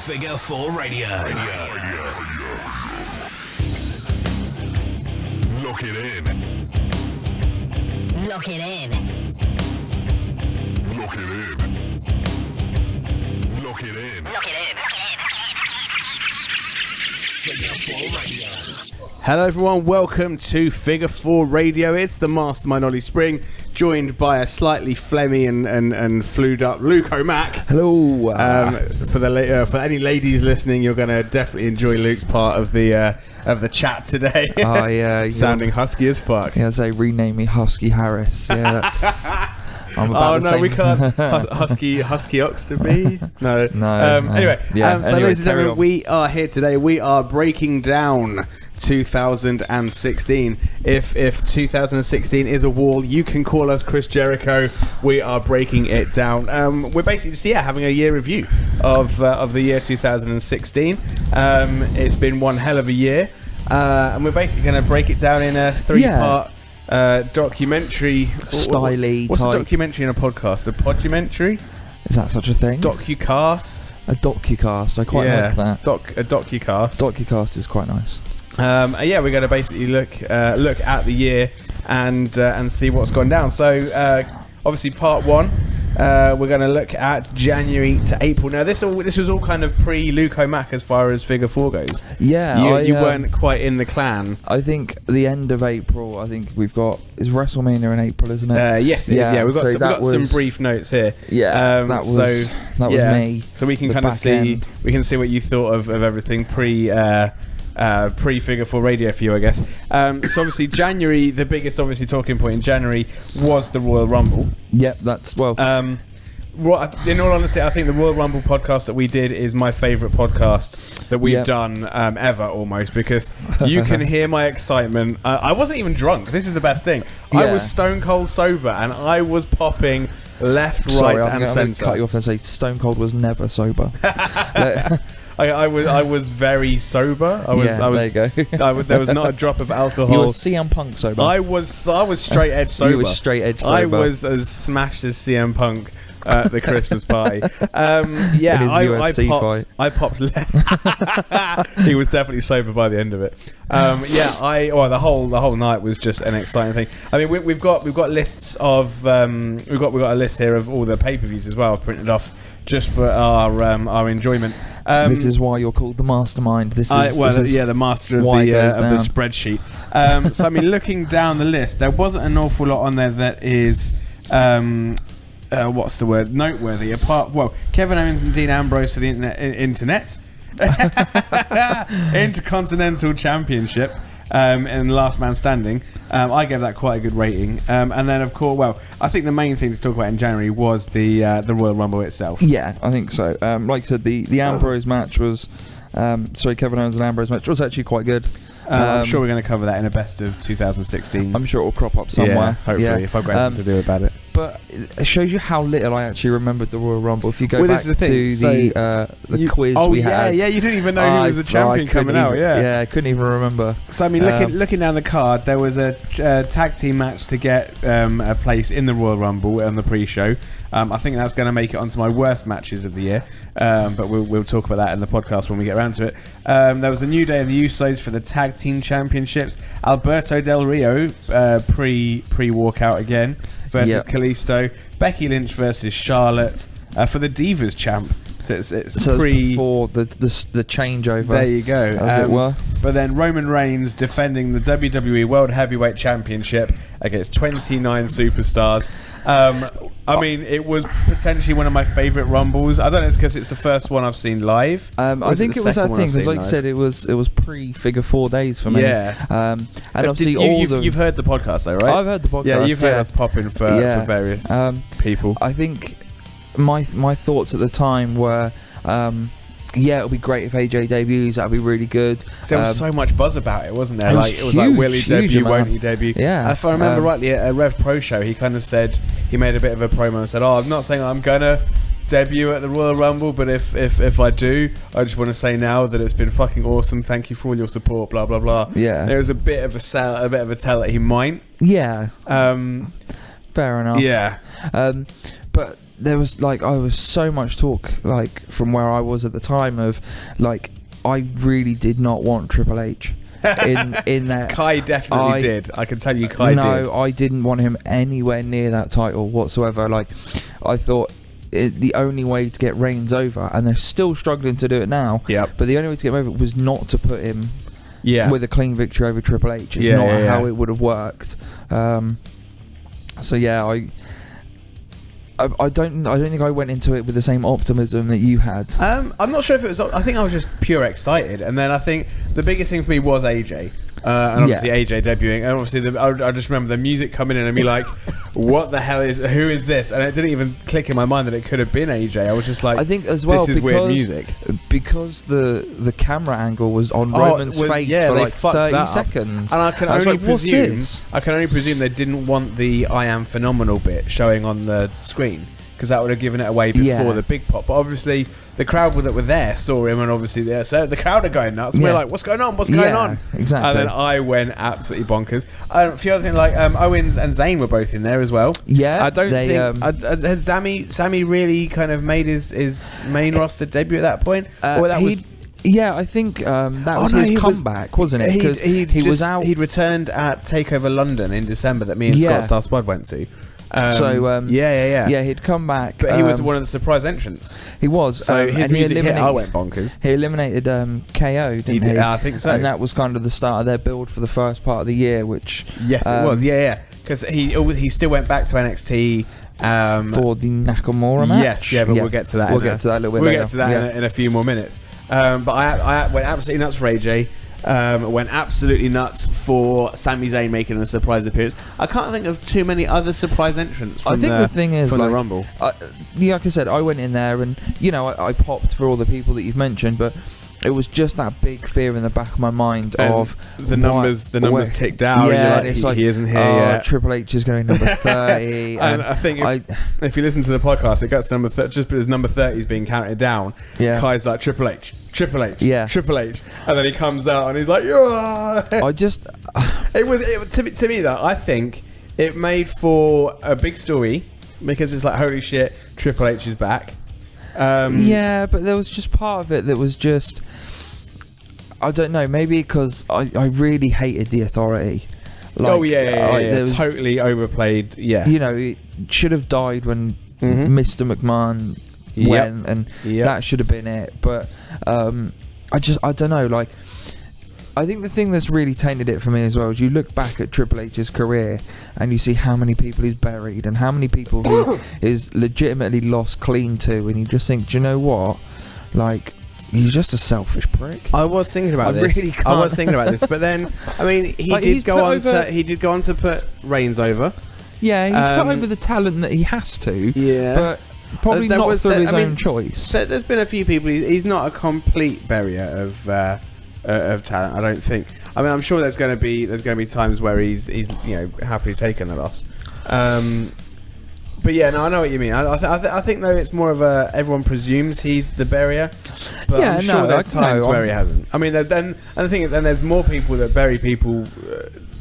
Figure 4 Radio. Lock it in. Lock it in. Lock it in. Lock it in. Lock it in. Figure 4 Radio. Hello everyone, welcome to Figure 4 Radio. It's the mastermind Ollie Spring, joined by a slightly phlegmy and flued up Luke O'Mac. Hello. For any ladies listening, you're going to definitely enjoy Luke's part of the chat today. Oh yeah, sounding husky as fuck. Yeah, they rename me Husky Harris. Yeah, that's. I'm about the same. We can't. Husky Oxterby? No. Anyway, ladies and gentlemen, we are here today. We are breaking down 2016. If 2016 is a wall, you can call us Chris Jericho. We are breaking it down. We're basically just having a year review of the year 2016. It's been one hell of a year, and we're basically going to break it down in a three-part. Documentary Styly what's type. A documentary and a podcast? A podumentary? Is that such a thing? Docucast? A docucast. I quite like that. A docucast. Docucast is quite nice. We're going to basically look at the year and see what's gone down. So obviously part one, we're going to look at January to April. Now this was all kind of pre-Luke O'Mac as far as Figure 4 goes. Yeah, you weren't quite in the clan. I think the end of April. I think we've got is WrestleMania in April, isn't it? Yes, it is. Yeah, we've got some brief notes here. Yeah, that was me. So we can kind of see what you thought of everything pre-Figure 4 Radio for you, I guess. So obviously January, the biggest obviously talking point in January was the Royal Rumble. Yep, that's in all honesty, I think the Royal Rumble podcast that we did is my favourite podcast that we've done ever, almost, because you can hear my excitement. I wasn't even drunk. This is the best thing. Yeah. I was stone cold sober and I was popping left, right and centre. I'm going to cut you off and say Stone Cold was never sober. I was very sober. There you go. There was not a drop of alcohol. You were CM Punk sober. I was straight edge sober. You were straight edge sober. I was as smashed as CM Punk at the Christmas party. I popped left. He was definitely sober by the end of it. The whole night was just an exciting thing. I mean, we've got lists of we've got a list here of all the pay-per-views as well, printed off just for our enjoyment. This is why you're called the mastermind. The master of the spreadsheet. So I mean, looking down the list, there wasn't an awful lot on there that is noteworthy. Kevin Owens and Dean Ambrose for the internet Intercontinental Championship. In Last Man Standing, I gave that quite a good rating. And then, of course, I think the main thing to talk about in January was the Royal Rumble itself. Yeah, I think so. Like I said, the Ambrose match was... Kevin Owens and Ambrose match was actually quite good. I'm sure we're going to cover that in a best of 2016. I'm sure it will crop up somewhere. Yeah, hopefully, if I've got anything to do about it. But it shows you how little I actually remembered the Royal Rumble. If you go back to the quiz we had. Yeah, you didn't even know who was the champion coming out. Yeah, I couldn't even remember. So, I mean, looking down the card, there was a tag team match to get a place in the Royal Rumble on the pre-show. I think that's going to make it onto my worst matches of the year, but we'll talk about that in the podcast when we get around to it. There was a New Day and the Usos for the Tag Team Championships. Alberto Del Rio pre-walkout again versus Kalisto. Becky Lynch versus Charlotte for the Divas Champ. So it's before the changeover. There you go. As it were. But then Roman Reigns defending the WWE World Heavyweight Championship against 29 superstars. I mean, it was potentially one of my favourite Rumbles. I don't know if it's because it's the first one I've seen live. I think it was that thing, because like you said, it was pre-Figure 4 days for me. Yeah. And obviously you've heard the podcast though, right? I've heard the podcast. Yeah, you've heard us popping for various people. I think my thoughts at the time were... it would be great if AJ debuts. That'd be really good. There was so much buzz about it, wasn't there? It was like, will he debut? Won't he debut? Yeah. If I remember rightly, at a Rev Pro show, he kind of said, he made a bit of a promo and said, I'm not saying I'm gonna debut at the Royal Rumble, but if I do, I just want to say now that it's been fucking awesome. Thank you for all your support. Blah blah blah. Yeah. And it was a bit of a tell that he might. Yeah. Fair enough. Yeah. But there was like I was so much talk like from where I was at the time of like I really did not want Triple H in there. Kai definitely did. I can tell you, Kai did. No, I didn't want him anywhere near that title whatsoever. Like, I thought the only way to get Reigns over, and they're still struggling to do it now. Yep. But the only way to get him over was not to put him with a clean victory over Triple H. It's not how it would have worked. So yeah, I don't think I went into it with the same optimism that you had. I'm not sure if it was. I think I was just pure excited, and then I think the biggest thing for me was AJ, and obviously AJ debuting, and obviously I just remember the music coming in and me like, what the hell who is this? And it didn't even click in my mind that it could have been AJ. I was just like, I think as well, this is weird music because the camera angle was on Roman's face for like 30 seconds, and I can only presume they didn't want the "I am phenomenal" bit showing on the screen, because that would have given it away before the big pop. But obviously the crowd that were there saw him, and obviously so the crowd are going nuts. And we're like, what's going on? What's going on? Exactly. And then I went absolutely bonkers. A few other things like Owens and Zayn were both in there as well. Yeah. I don't think had Sammy really kind of made his main roster debut at that point, or that was. Yeah, I think that was his comeback, wasn't it? Because he was out. He'd returned at Takeover London in December that me and Scott Star Spud went to. He'd come back, but he was one of the surprise entrants. He was. So his music hit, I went bonkers. He eliminated KO, didn't he? I think so. And that was kind of the start of their build for the first part of the year, which it was. Because he still went back to NXT for the Nakamura match. Yes, but we'll get to that. We'll get to that a little bit later. We'll get to that in a few more minutes. But I went absolutely nuts for AJ. Went absolutely nuts for Sami Zayn making a surprise appearance. I can't think of too many other surprise entrants from the thing is, the Rumble. Like I said, I went in there and, I popped for all the people that you've mentioned, but it was just that big fear in the back of my mind of the numbers ticked down. Yeah, and you're like, he isn't here yet. Triple H is going number 30. and I think if you listen to the podcast, it gets to number 30, just because number 30 is being counted down. Yeah. Kai's like, Triple H, Triple H, Triple H, and then he comes out and he's like, to me though, I think it made for a big story, because it's like, holy shit, Triple H is back. But there was just part of it that was just, I don't know, maybe because I really hated the Authority. Totally overplayed. Yeah, it should have died when Mr. McMahon went, and that should have been it. But I don't know, like, I think the thing that's really tainted it for me as well is you look back at Triple H's career and you see how many people he's buried and how many people he is legitimately lost clean to, and you just think, do you know what? Like, he's just a selfish prick. I was thinking about this, but then I mean, he did go on to put Reigns over. Yeah, he's put over the talent that he has to. Yeah, but probably not through his own choice. There's been a few people. He's not a complete barrier of talent, I don't think. I mean, I'm sure there's going to be times where he's happily taken a loss. But yeah, no, I know what you mean. I think though it's more of a, everyone presumes he's the barrier, but I'm sure there's times where he hasn't. I mean, then and the thing is, and there's more people that bury people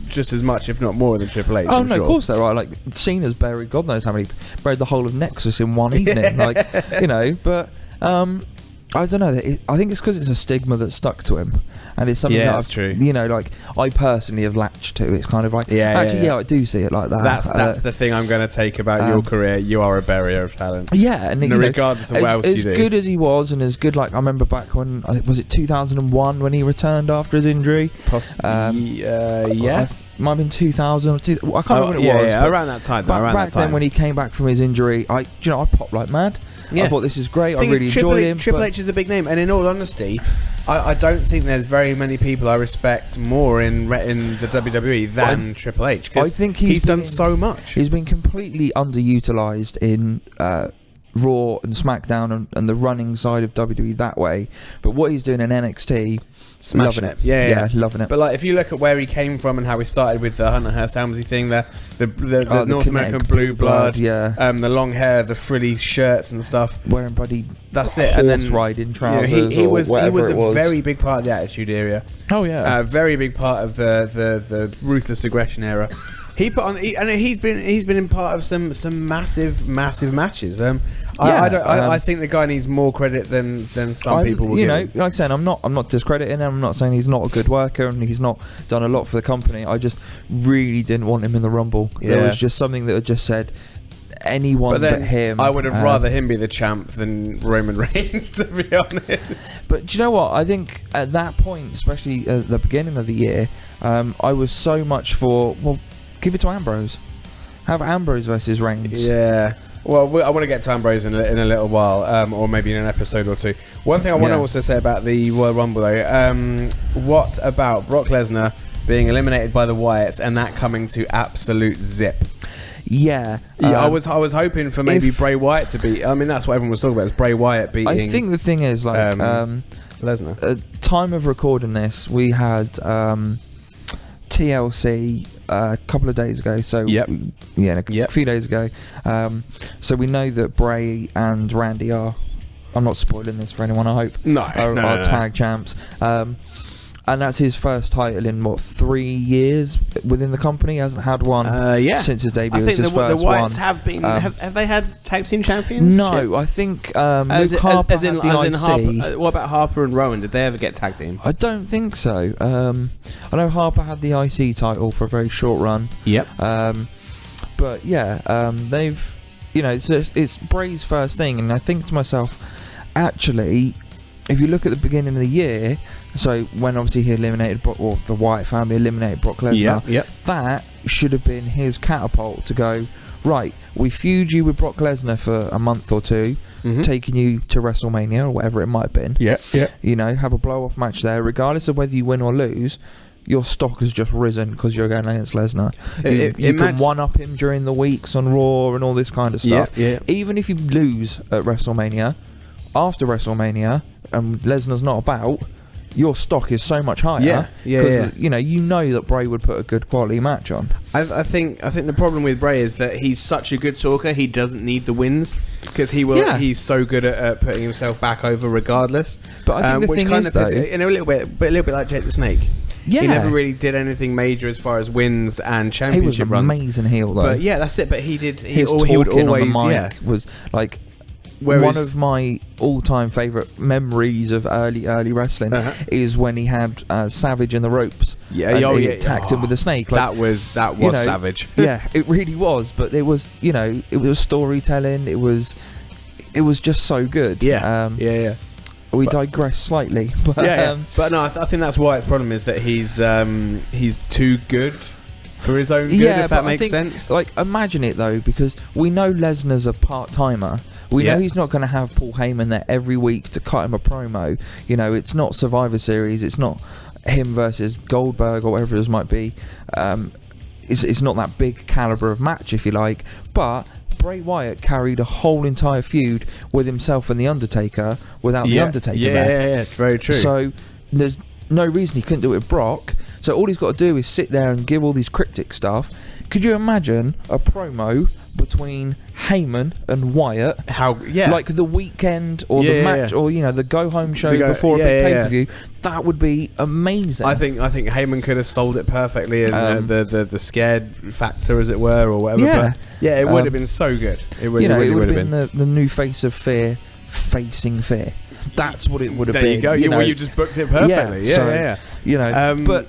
just as much, if not more, than Triple H. Of course there are. Like, Cena's buried God knows how many, buried the whole of Nexus in one evening. But I don't know. I think it's because it's a stigma that's stuck to him, and it's something that true. Like, I personally have latched to. It's kind of like, I do see it like that. That's the thing I'm going to take about your career. You are a barrier of talent. Yeah, and regardless of what else you do. As good as he was, and as good, like, I remember back when, was it 2001 when he returned after his injury? Might have been 2000 or 2000. I can't remember what it was. Yeah, around that time. Back then, when he came back from his injury, I popped like mad. Yeah. I thought, this is great. I really enjoyed him. Triple H is a big name, and in all honesty, I don't think there's very many people I respect more in the WWE than Triple H. I think he's done so much. He's been completely underutilized in Raw and SmackDown and the running side of WWE that way. But what he's doing in NXT, smashing it. Yeah, loving it. But like, if you look at where he came from and how he started with the Hunter Hearst Helmsley thing, the North American blue blood, the long hair, the frilly shirts and stuff, wearing bloody and then riding trousers. He was a very big part of the Attitude Era. Oh yeah, very big part of the ruthless aggression era. He put on, and he's been in part of some massive matches. I think the guy needs more credit than some people will. You know, like I said, I'm not discrediting him. I'm not saying he's not a good worker and he's not done a lot for the company. I just really didn't want him in the Rumble. Yeah. There was just something that just said anyone but him. I would have rather him be the champ than Roman Reigns, to be honest. But do you know what? I think at that point, especially at the beginning of the year, I was so much for, well, give it to Ambrose. Have Ambrose versus Reigns. Yeah. Well, I want to get to Ambrose in a little while, or maybe in an episode or two. One thing I want to also say about the Royal Rumble, though, what about Brock Lesnar being eliminated by the Wyatts and that coming to absolute zip? Yeah, I was hoping for maybe Bray Wyatt to beat. I mean, that's what everyone was talking about. Is Bray Wyatt beating? I think the thing is, like, Lesnar. At time of recording this, we had TLC a couple of days ago. So a few days ago. So we know that Bray and Randy are. I'm not spoiling this for anyone, I hope. Are tag champs. And that's his first title in 3 years within the company. He hasn't had one since his debut. I think the Wyatts have been. Have they had tag team champions? No, I think Luke Harper had the IC. What about Harper and Rowan? Did they ever get tag team? I don't think so. I know Harper had the IC title for a very short run. Yep. But yeah, they've, it's Bray's first thing, and I think to myself, actually, if you look at the beginning of the year. So when obviously he eliminated the Wyatt family eliminated Brock Lesnar, that should have been his catapult to go, right, we feud you with Brock Lesnar for a month or two, taking you to WrestleMania or whatever it might have been. Have a blow-off match there, regardless of whether you win or lose. Your stock has just risen because you're going against Lesnar. You can one-up him during the weeks on Raw and all this kind of stuff. Even if you lose at WrestleMania, after WrestleMania, and Lesnar's not about, your stock is so much higher. You know that Bray would put a good quality match on. I think the problem with Bray is that he's such a good talker. He doesn't need the wins because he's so good at putting himself back over regardless. But I think the thing is, though, a little bit like Jake the Snake. Yeah. He never really did anything major as far as wins and championship runs. He was an amazing heel, though. But yeah, that's it. But he did. His talking would always on the mic was like. One of my all-time favourite memories of early wrestling is when he had Savage in the ropes. He attacked him with a snake. Like, that was Savage. Yeah, it really was. But it was, it was storytelling. It was just so good. We digress slightly, but but no, I think that's Wyatt's problem is that he's too good for his own good. If that makes sense. Like, imagine it though, because we know Lesnar's a part-timer. We know he's not going to have Paul Heyman there every week to cut him a promo. It's not Survivor Series. It's not him versus Goldberg or whatever it might be. It's not that big caliber of match, if you like. But Bray Wyatt carried a whole entire feud with himself and The Undertaker without The Undertaker there. Yeah, very true. So there's no reason he couldn't do it with Brock. So all he's got to do is sit there and give all these cryptic stuff. Could you imagine a promo between Heyman and Wyatt? Like the weekend or the match or the go home show before a big pay-per-view. That would be amazing. I think Heyman could have sold it perfectly, and the scared factor, as it were, or whatever. But it would have been so good. It would have been the new face of fear, facing fear. That's what it would have been. There you go. You just booked it perfectly. But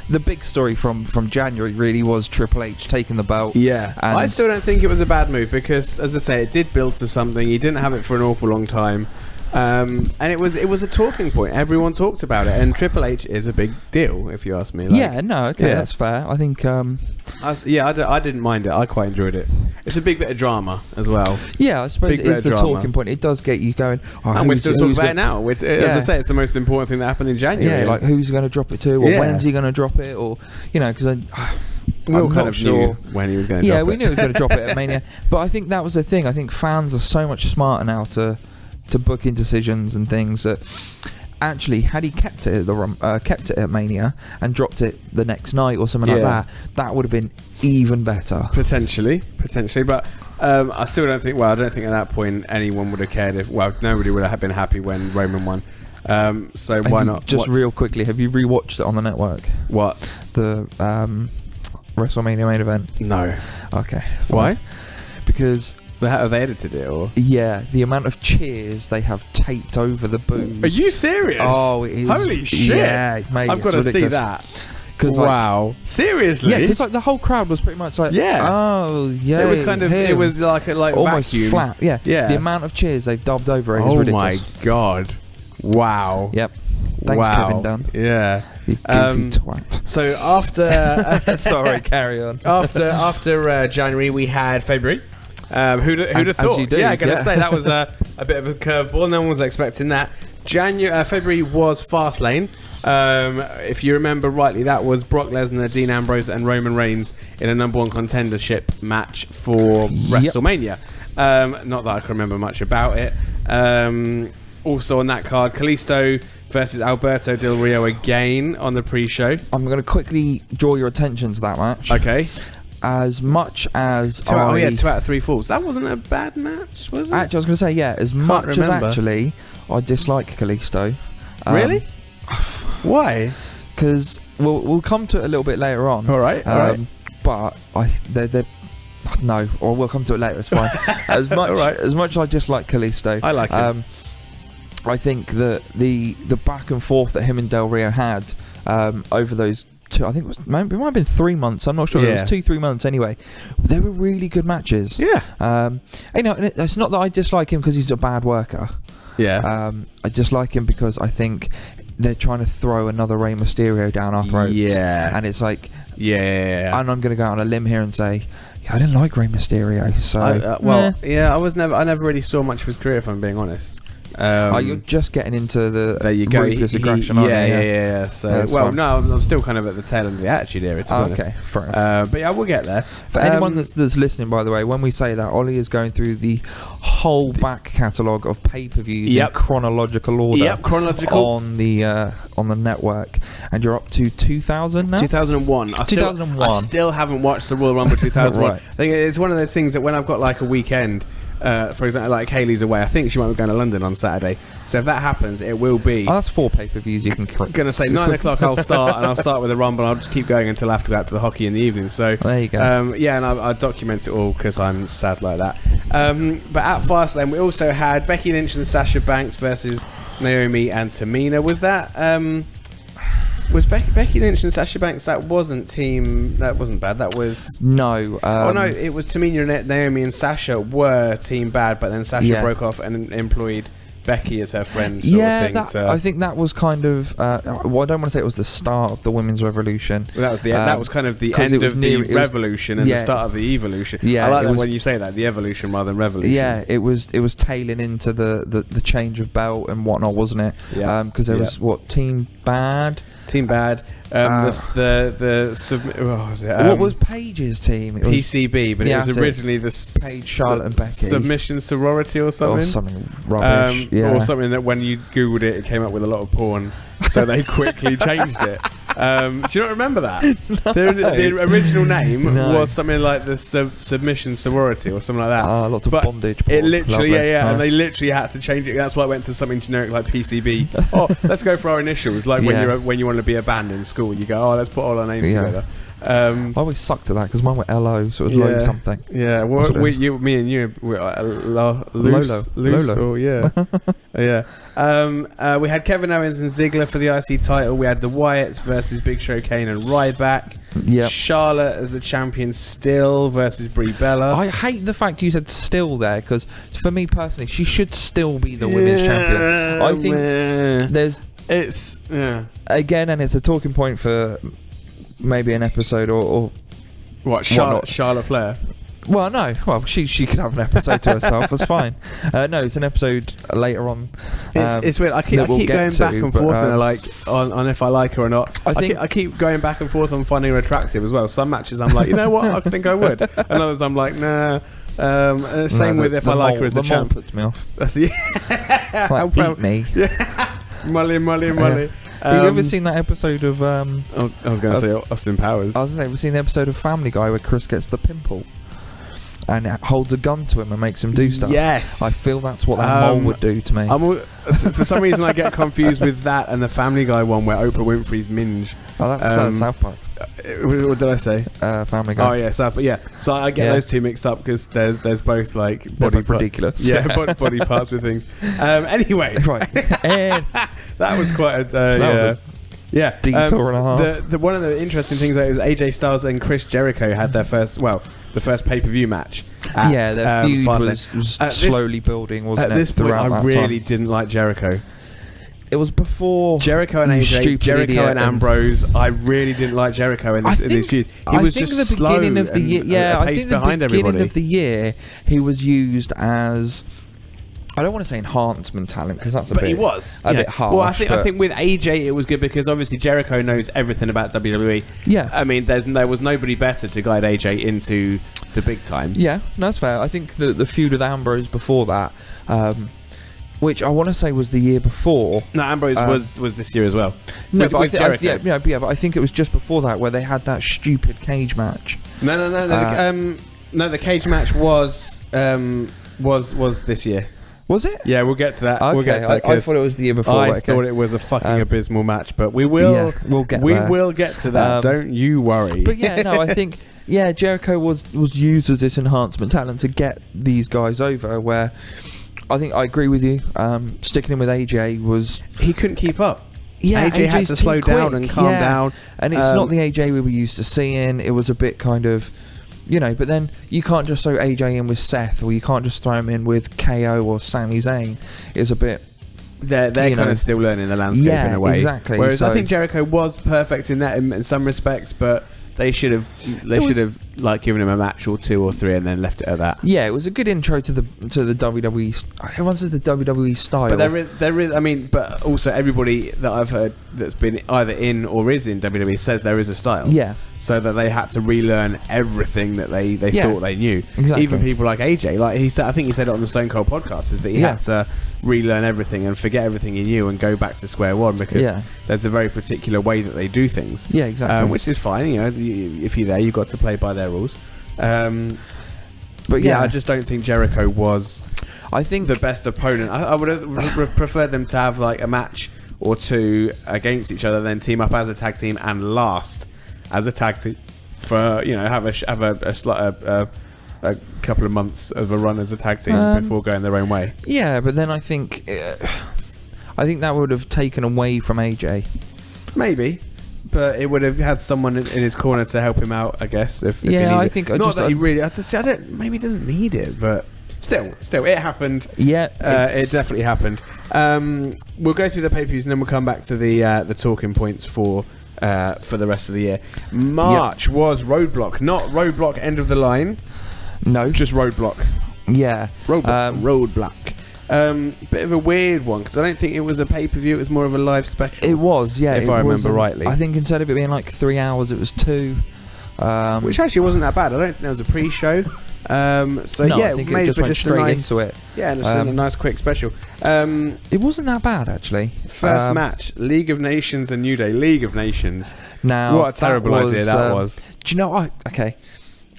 the big story from January really was Triple H taking the belt. Yeah, and I still don't think it was a bad move because, as I say, it did build to something. He didn't have it for an awful long time. And it was a talking point. Everyone talked about it, and Triple H is a big deal, if you ask me. That's fair. I think. I didn't mind it. I quite enjoyed it. It's a big bit of drama as well. Yeah, I suppose it is the talking point. It does get you going. And we're still talking about it now. As I say, it's the most important thing that happened in January. Yeah, like who's going to drop it to, or when's he going to drop it, or because we all kind of knew when he was going to drop it. Yeah, we knew he was going to drop it at Mania. But I think that was the thing. I think fans are so much smarter now to booking decisions and things that actually, had he kept it at Mania and dropped it the next night or something like that would have been even better. Potentially, but I still don't think. Well, I don't think at that point anyone would have cared if. Well, nobody would have been happy when Roman won. So why not? Just real quickly, have you rewatched it on the network? What? The WrestleMania main event? No. Okay. Why? Because have they edited it or? Yeah, the amount of cheers they have taped over the boos. Are you serious? Oh, it is. Holy shit! Yeah, mate, I've got to see that. Wow. Seriously? Yeah, because like the whole crowd was pretty much like, yeah. Oh, yeah. It was kind of, it was like a almost vacuum. flat. Yeah. Yeah. The amount of cheers they've dubbed over it is ridiculous. Oh my god. Wow. Yep. Thanks, Kevin Dunn. Yeah. You goofy twat. So after, sorry, carry on. After January, we had February. Who'd have thought? You do, yeah, going to say that was a bit of a curveball. No one was expecting that. February was Fastlane. If you remember rightly, that was Brock Lesnar, Dean Ambrose, and Roman Reigns in a number one contendership match for WrestleMania. Not that I can remember much about it. Also on that card, Kalisto versus Alberto Del Rio again on the pre-show. I'm going to quickly draw your attention to that match. Okay. As much as 2 out of 3 falls. That wasn't a bad match, was it? Actually, I was going to say, yeah, as much as actually I dislike Kalisto. Really? Why? Because we'll come to it a little bit later on. All right. But we'll come to it later. It's fine. As much as I dislike Kalisto, I like him. I think that the back and forth that him and Del Rio had over those two, I think it might have been 3 months. I'm not sure. Yeah. It was 2-3 months anyway. They were really good matches. Yeah. It's not that I dislike him because he's a bad worker. Yeah. I dislike him because I think they're trying to throw another Rey Mysterio down our throats. Yeah. And it's like, yeah. And I'm going to go out on a limb here and say, I didn't like Rey Mysterio. So I never really saw much of his career, if I'm being honest. You're just getting into the ruthless aggression, aren't you? Yeah. So, I'm still kind of at the tail end of the Attitude Era, to be honest. Okay, fair enough. But yeah, we'll get there. For anyone that's listening, by the way, when we say that, Ollie is going through the whole back catalogue of pay-per-views in chronological order. Yep, chronological. On the network. And you're up to 2000 now? 2001. I still haven't watched the Royal Rumble 2001. Right. I think it's one of those things that when I've got like a weekend, for example, like Hayley's away, I think she might be going to London on Saturday. So if that happens, it will be. Oh, that's 4 pay-per-views you can. Going to say 9 o'clock. I'll start, and I'll start with the Rumble. And I'll just keep going until I have to go out to the hockey in the evening. So there you go. And I document it all because I'm sad like that. But at Fastlane, we also had Becky Lynch and Sasha Banks versus Naomi and Tamina. Was that? Was Becky Lynch and Sasha Banks? That wasn't bad. That was no. It was Tamina and Naomi and Sasha were team bad, but then Sasha broke off and employed Becky as her friend. Sort of thing. I think that was kind of. I don't want to say it was the start of the women's revolution. Well, that was the that was kind of the end of the revolution and the start of the evolution. Yeah, I like that when you say that, the evolution rather than revolution. Yeah, it was tailing into the change of belt and whatnot, wasn't it? Yeah, because there was Team Bad. Team Bad. What was Paige's team? It was PCB, but it was originally the Paige, Charlotte, and Becky Submission Sorority or something. Or something rubbish. Or something that when you googled it came up with a lot of porn, so they quickly changed it. Do you not remember that? No. The original name was something like the Submission Sorority or something like that. Lots of bondage porn. It literally, nice. And they literally had to change it. That's why it went to something generic like PCB. Let's go for our initials. Like when you want to be a band in school, you go, let's put all our names together. I always sucked at that because mine were LO, so it was Low something. Yeah, me and you were Lolo. Or, we had Kevin Owens and Ziggler for the IC title. We had the Wyatts versus Big Show, Kane and Ryback. Yep. Charlotte as the champion still versus Brie Bella. I hate the fact you said still there because for me personally, she should still be the women's champion. I think again, and it's a talking point for maybe an episode or what? Charlotte Flair. Well, no. Well, she could have an episode to herself. That's fine. No, it's an episode later on. It's weird. I keep going back and forth on if I like her or not. I keep going back and forth on finding her attractive as well. Some matches I'm like, you know what, I think I would, and others I'm like, nah. Same with if I like her as a champ. Puts me off. That's like, eat me. Yeah. Molly. Have you ever seen that episode of? I was going to say Austin Powers. I was going to say, have you seen the episode of Family Guy where Chris gets the pimple and it holds a gun to him and makes him do stuff? Yes. I feel that's what that mole would do to me. For some reason, I get confused with that and the Family Guy one where Oprah Winfrey's minge. Oh, that's South Park. What did I say? Family Guy. Oh yeah, so I get those two mixed up because there's both like They're both ridiculous. Yeah, body parts with things. Anyway, right. And that was quite a detour and a half. The one of the interesting things is AJ Styles and Chris Jericho had their first pay-per-view match. Their feud was slowly building, wasn't it? At this point, I really didn't like Jericho. It was before Jericho and AJ, Jericho and Ambrose. I really didn't like Jericho in these feuds. He was just the slow beginning of the year. Yeah, I think the beginning of the year he was used as, I don't want to say enhancement talent because that's he was a bit harsh. Well, I think with AJ it was good because obviously Jericho knows everything about WWE. Yeah, I mean there was nobody better to guide AJ into the big time. Yeah, that's fair. I think the feud with Ambrose before that, which I want to say was the year before. No, Ambrose was this year as well. No, with Jericho. But I think it was just before that where they had that stupid cage match. No. The cage match was this year. Was it? Yeah, we'll get to that. Okay, we'll get to that I thought it was the year before. I thought it was a fucking abysmal match, but we will. Yeah, we'll get to that. Don't you worry. But I think Jericho was used as this enhancement talent to get these guys over. Where I think I agree with you. Sticking him with AJ was he couldn't keep up. Yeah, AJ had to slow down and calm down, and it's not the AJ we were used to seeing. It was a bit kind of. But then you can't just throw AJ in with Seth, or you can't just throw him in with KO or Sami Zayn. It's a bit. They're kind of still learning the landscape in a way. Exactly. Whereas I think Jericho was perfect in that in some respects, but they should have like given him a match or 2 or 3 and then left it at that. Yeah, it was a good intro to the WWE. Everyone says the WWE style, but there is. I mean, but also everybody that I've heard that's been either in or is in WWE says there is a style. Yeah. So that they had to relearn everything that they thought they knew. Exactly. Even people like AJ, like I think he said it on the Stone Cold podcast, is that he had to relearn everything and forget everything he knew and go back to square one because there's a very particular way that they do things. Yeah, exactly. Which is fine. If you're there, you've got to play by their rules. But I just don't think Jericho was. I think the best opponent. I would have preferred them to have like a match or 2 against each other, then team up as a tag team and last as a tag team for have a couple of months of a run as a tag team before going their own way. Yeah, but then I think that would have taken away from AJ. Maybe. But it would have had someone in his corner to help him out, I guess. If he I think he really. Maybe he doesn't need it, but still, it happened. Yeah, it definitely happened. We'll go through the pay-per-views and then we'll come back to the talking points for the rest of the year. March was Roadblock, not Roadblock End of the Line. No, just Roadblock. Yeah, Roadblock. Bit of a weird one because I don't think it was a pay-per-view. It was more of a live special. It was, yeah. If I remember rightly. I think instead of it being like 3 hours, it was 2. Which actually wasn't that bad. I don't think there was a pre-show. I think it just went straight into it. Yeah, just a nice quick special. It wasn't that bad actually. First match, League of Nations and New Day. League of Nations. Now, what a terrible idea that was. Do you know what? Okay.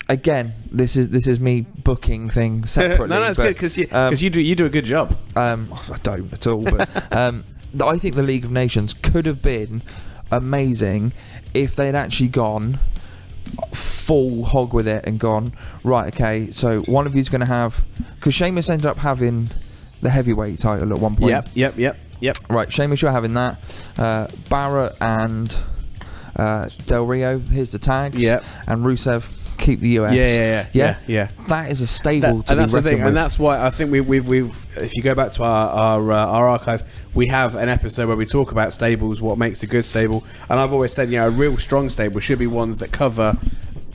Again, this is me booking things separately. No, it's good because you do a good job. I don't at all, but I think the League of Nations could have been amazing if they'd actually gone full hog with it and gone right. Okay, so one of you's going to have, because Sheamus ended up having the heavyweight title at one point. Yep. Right, Sheamus, you're having that. Barrett and Del Rio, here's the tags. Yep. And Rusev. Keep the US. Yeah. That is a stable to be reckoned with. And that's the thing, and that's why I think we've if you go back to our archive, we have an episode where we talk about stables, what makes a good stable, and I've always said, a real strong stable should be ones that cover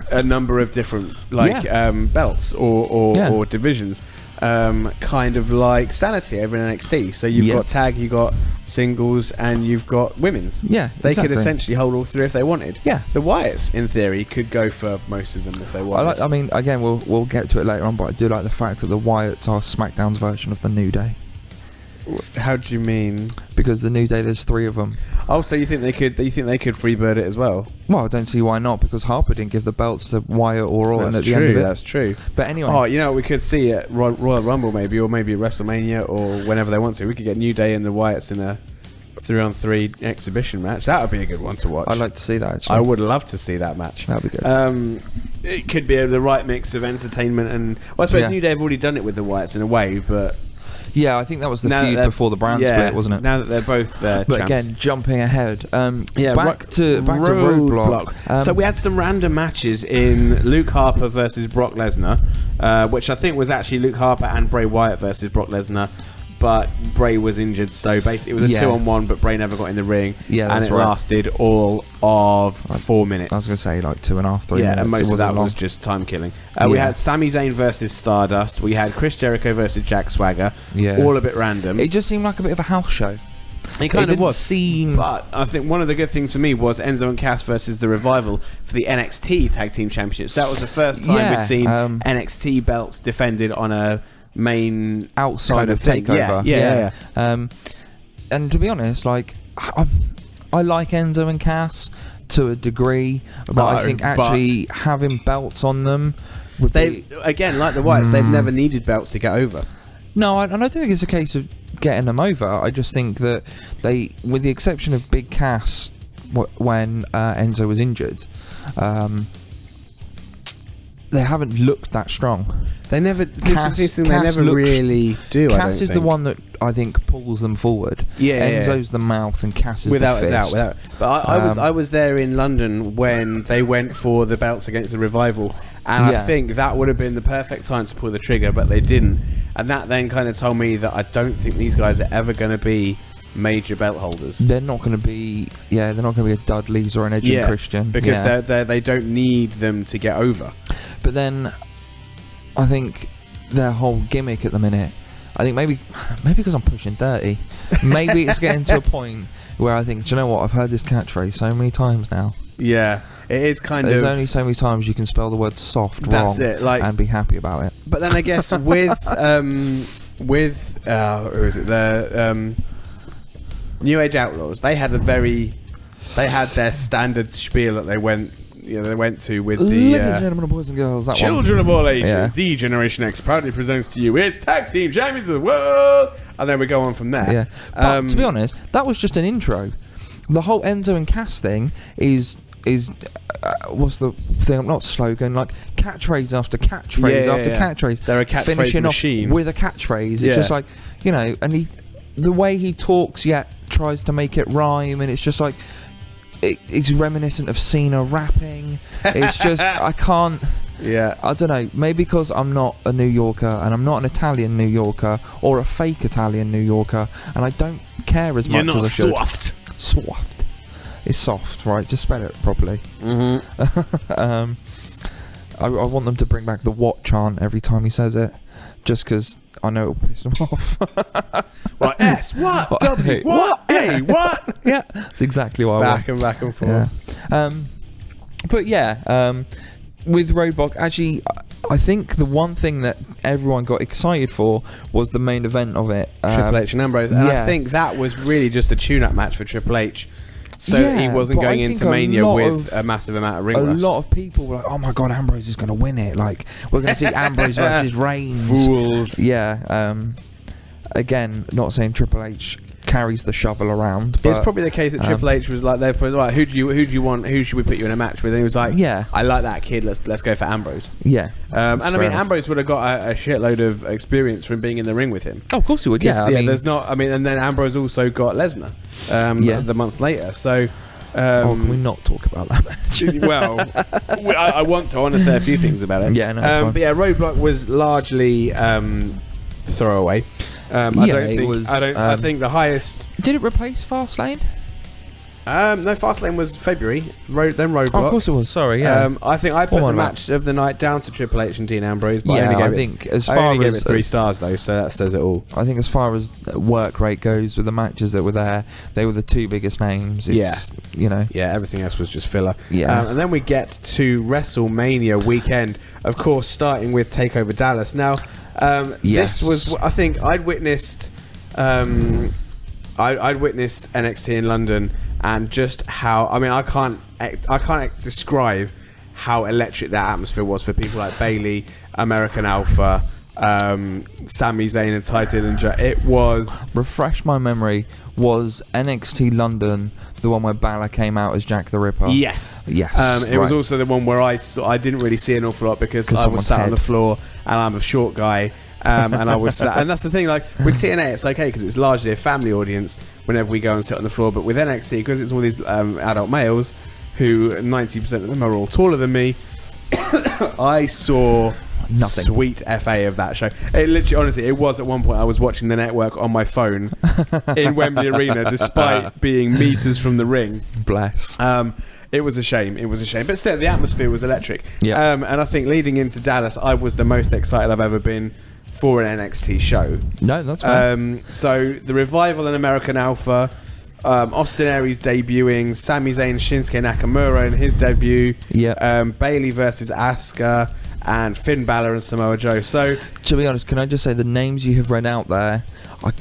a number of different belts or divisions. Kind of like Sanity over in NXT. So you've got tag, you've got singles, and you've got women's. Yeah, they could essentially hold all 3 if they wanted. Yeah, the Wyatts, in theory, could go for most of them if they wanted. I mean, again, we'll get to it later on, but I do like the fact that the Wyatts are SmackDown's version of the New Day. How do you mean? Because the New Day, there's 3 of them. Oh, so you think they could freebird it as well? Well, I don't see why not, because Harper didn't give the belts to Wyatt or Orton at the end of it. That's true. But anyway. Oh, you know what we could see at Royal Rumble maybe, or maybe at WrestleMania, or whenever they want to. We could get New Day and the Wyatts in 3-on-3 exhibition match. That would be a good one to watch. I'd like to see that, actually. I would love to see that match. That'd be good. It could be the right mix of entertainment and... Well, I suppose New Day have already done it with the Wyatts in a way, but... Yeah, I think that was the feud before the brand split, wasn't it? Now that they're both But champs. Again, jumping ahead. Back to Roadblock. So we had some random matches in Luke Harper versus Brock Lesnar, which I think was actually Luke Harper and Bray Wyatt versus Brock Lesnar. But Bray was injured, so basically it was a 2-on-1, but Bray never got in the ring. Yeah, and it lasted all of 4 minutes. I was going to say like 2.5, 3 minutes. Yeah, and most of that was just time killing. We had Sami Zayn versus Stardust. We had Chris Jericho versus Jack Swagger. Yeah. All a bit random. It just seemed like a bit of a house show. It kind of was. But I think one of the good things for me was Enzo and Cass versus The Revival for the NXT Tag Team Championships. That was the first time we'd seen NXT belts defended on a main outside kind of takeover. Yeah. And to be honest, like I like Enzo and Cass to a degree, but I think actually having belts on them again, like the Wyatts, they've never needed belts to get over. No, I don't think it's a case of getting them over. I just think that they, with the exception of Big Cass when Enzo was injured, they haven't looked that strong. They never. They never really do. Cass is the one that I think pulls them forward. Enzo's the mouth, and Cass is without the fist. Without a doubt. But I was there in London when they went for the belts against the Revival, and I think that would have been the perfect time to pull the trigger, but they didn't. And that then kind of told me that I don't think these guys are ever going to be major belt holders. They're not going to be. Yeah, they're not going to be a Dudleys or an Edge and Christian because they don't need them to get over. But then, I think their whole gimmick at the minute, I think maybe because I'm pushing 30, maybe it's getting to a point where I think, do you know what? I've heard this catchphrase so many times now. Yeah, it is There's only so many times you can spell the word soft wrong and be happy about it. But then I guess with who is it? The New Age Outlaws, they had their standard spiel that they went to with the ladies and gentlemen, boys and girls, that children of all ages. The Generation X proudly presents to you its tag team champions of the world, and then we go on from there. Yeah, but to be honest, that was just an intro. The whole Enzo and Cass thing is what's the thing? Not slogan, like catchphrase after catchphrase after catchphrase. They're a catchphrase finishing machine off with a catchphrase. It's just like, and the way he talks yet tries to make it rhyme, and it's just like. It's reminiscent of Cena rapping. It's just I can't. Yeah. I don't know. Maybe because I'm not a New Yorker and I'm not an Italian New Yorker or a fake Italian New Yorker, and I don't care as much as I should. You're not soft. Soft. It's soft, right? Just spell it properly. Mm-hmm. I want them to bring back the "what" chant every time he says it, just because I know it'll piss them off. Well, S, what? W, what? A, what? Yeah, that's exactly what I want. Back and forth. Yeah. But with Roadblock, actually, I think the one thing that everyone got excited for was the main event of it. Triple H and Ambrose. And I think that was really just a tune-up match for Triple H. So he wasn't going into Mania with a massive amount of ring rust. A lot of people were like, oh my God, Ambrose is going to win it. Like, we're going to see Ambrose versus Reigns. Fools. Yeah. Again, not saying Triple H carries the shovel around. But, it's probably the case that Triple H was like, they're probably like, who do you want? Who should we put you in a match with? And he was like, I like that kid. Let's go for Ambrose. Yeah. And I mean, Ambrose would have got a shitload of experience from being in the ring with him. Oh, of course he would. Yeah. There's not. I mean, and then Ambrose also got Lesnar. The month later. So. Can we not talk about that match? Well, I want to. I want to say a few things about it. Yeah, no, but yeah, Roadblock was largely throwaway. I think the highest. Did it replace Fastlane? No, Fastlane was February. Then Roadblock. Oh, of course it was. Sorry. Yeah. I think I put the match of the night down to Triple H and Dean Ambrose. But I only gave it 3 stars though, so that says it all. I think as far as work rate goes with the matches that were there, they were the 2 biggest names. Yeah, everything else was just filler. Yeah, and then we get to WrestleMania weekend, of course, starting with Takeover Dallas. Now, this was, I think, I'd witnessed NXT in London, and just how, I mean, I can't describe how electric that atmosphere was for people like Bayley, American Alpha, Sami Zayn and Ty Dillinger. It was... Refresh my memory. Was NXT London the one where Balor came out as Jack the Ripper? Yes. It was also the one where I didn't really see an awful lot because I was sat on the floor and I'm a short guy. And I was sat, and that's the thing, like with TNA it's okay because it's largely a family audience whenever we go and sit on the floor, but with NXT, because it's all these adult males who 90% of them are all taller than me, I saw nothing. Sweet FA of that show. It literally, honestly, it was at one point I was watching the network on my phone in Wembley Arena despite being meters from the ring. Bless. It was a shame. But still, the atmosphere was electric. Yeah. And I think leading into Dallas, I was the most excited I've ever been for an NXT show. No, that's fine. So the Revival and American Alpha, Austin Aries debuting, Sami Zayn, Shinsuke Nakamura in his debut, Bayley versus Asuka, and Finn Balor and Samoa Joe. So, to be honest, can I just say the names you have read out there, I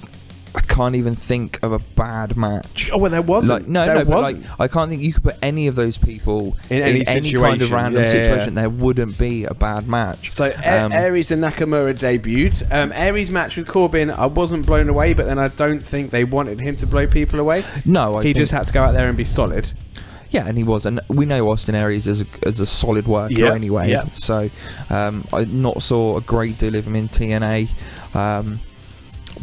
can't even think of a bad match. Oh well, there wasn't. But like, I can't think you could put any of those people in any kind of random situation. There wouldn't be a bad match. So Aries and Nakamura debuted. Aries' match with Corbin, I wasn't blown away, but then I don't think they wanted him to blow people away. No, he just had to go out there and be solid. Yeah, and he was, and we know Austin Aries as a solid worker anyway. Yeah. So I not saw a great deal of him in TNA.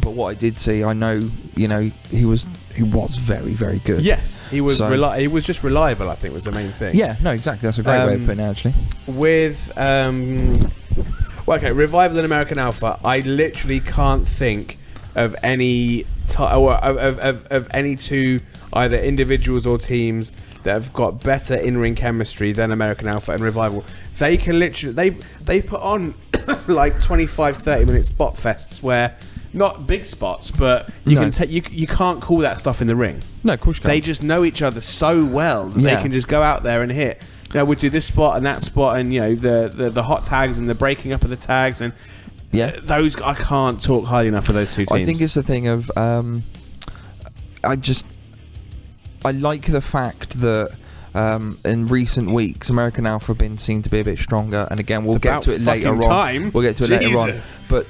But what I did see, I know, he was very, very good. Yes, he was. He was just reliable, I think, was the main thing. Yeah, no, exactly. That's a great way of putting it, actually. With Revival and American Alpha, I literally can't think of any of any two either individuals or teams that have got better in-ring chemistry than American Alpha and Revival. They can literally they put on like 25-30 minute spot fests where. Not big spots, but you can't call that stuff in the ring. No, of course you can't. They just know each other so well that they can just go out there and hit. We'll do this spot and that spot, and the hot tags and the breaking up of the tags, and those I can't talk highly enough of those two teams. I think it's the thing of I like the fact that in recent weeks American Alpha have been seen to be a bit stronger, and again we'll get to it later on. We'll get to it later on, but.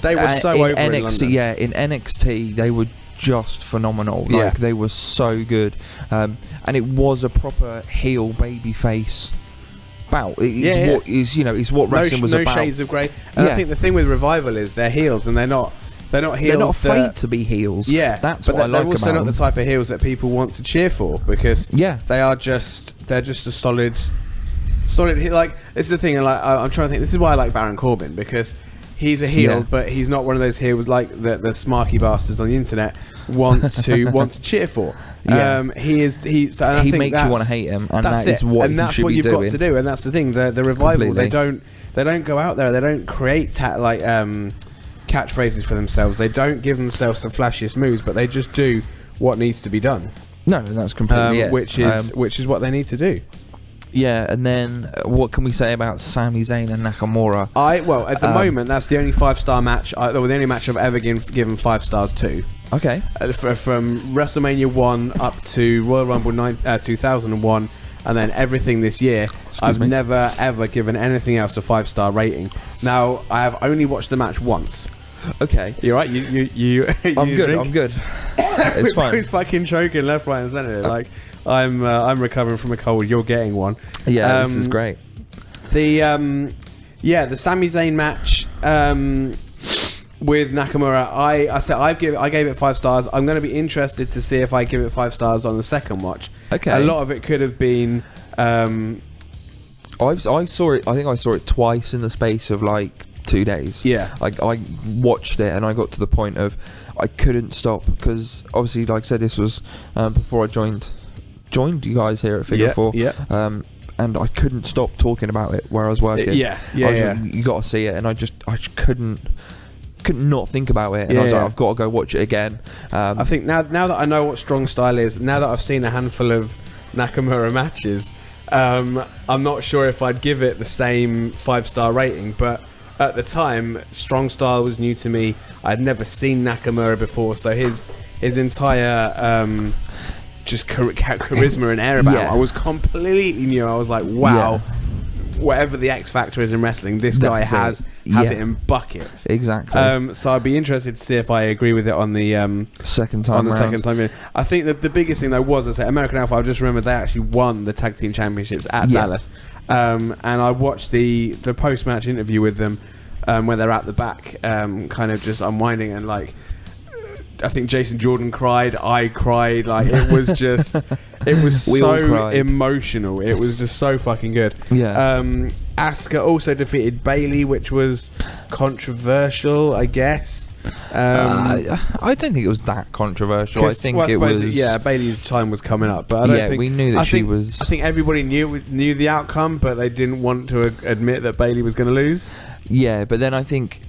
They were so over NXT, in London. Yeah, in NXT they were just phenomenal. Like they were so good, and it was a proper heel baby face bout. It's what wrestling was about. No shades of grey. And I think the thing with Revival is they're heels, and they're not heels. They're not afraid to be heels. Yeah, that's but what I like about them. They're also not the type of heels that people want to cheer for because they're just a solid. Like this is the thing, and like I'm trying to think. This is why I like Baron Corbin because. He's a heel, but he's not one of those heels like the smarky bastards on the internet want to cheer for. Yeah. He makes you want to hate him, and that's what you've doing. got to do. And that's the thing. The Revival, they don't go out there. They don't create catchphrases for themselves. They don't give themselves the flashiest moves, but they just do what needs to be done. No, that's completely it. Which is what they need to do. Yeah, and then what can we say about Sami Zayn and Nakamura? At the moment, that's the only 5-star match, or the only match I've ever given 5 stars to. Okay. From WrestleMania 1 up to Royal Rumble 2001, and then everything this year, I've never ever given anything else a 5-star rating. Now, I have only watched the match once. Okay. You're right. You I'm good. It's fine. Both fucking choking left, right, and centre. Like I'm recovering from a cold. You're getting one. Yeah, this is great. The Sami Zayn match with Nakamura. I gave it 5 stars. I'm going to be interested to see if I give it 5 stars on the second watch. Okay. A lot of it could have been. I saw it. I think I saw it twice in the space of like 2 days. Yeah. Like I watched it and I got to the point of I couldn't stop because obviously, like I said, this was before I joined you guys here at Figure 4. Yeah. And I couldn't stop talking about it where I was working. Yeah. Like, you got to see it, and I couldn't not think about it. And I was like, I've got to go watch it again. I think now that I know what strong style is, now that I've seen a handful of Nakamura matches, I'm not sure if I'd give it the same 5-star rating, but at the time, strong style was new to me. I'd never seen Nakamura before, so his entire just charisma and air about him, I was completely new. I was like, wow, whatever the X factor is in wrestling, this guy has it in buckets. Exactly. So I'd be interested to see if I agree with it on the second time. I think that the biggest thing though was, I say, American Alpha. I just remember they actually won the tag team championships at Dallas, and I watched the post match interview with them when they're at the back, kind of just unwinding, and like, I think Jason Jordan cried, I cried, like it was just, it was so emotional. It was just so fucking good. Yeah. Asuka also defeated Bayley, which was controversial, I guess. I don't think it was that controversial. I think it was. Bayley's time was coming up, but I don't think we knew that she was. I think everybody knew the outcome, but they didn't want to admit that Bayley was going to lose. Yeah, but then I think,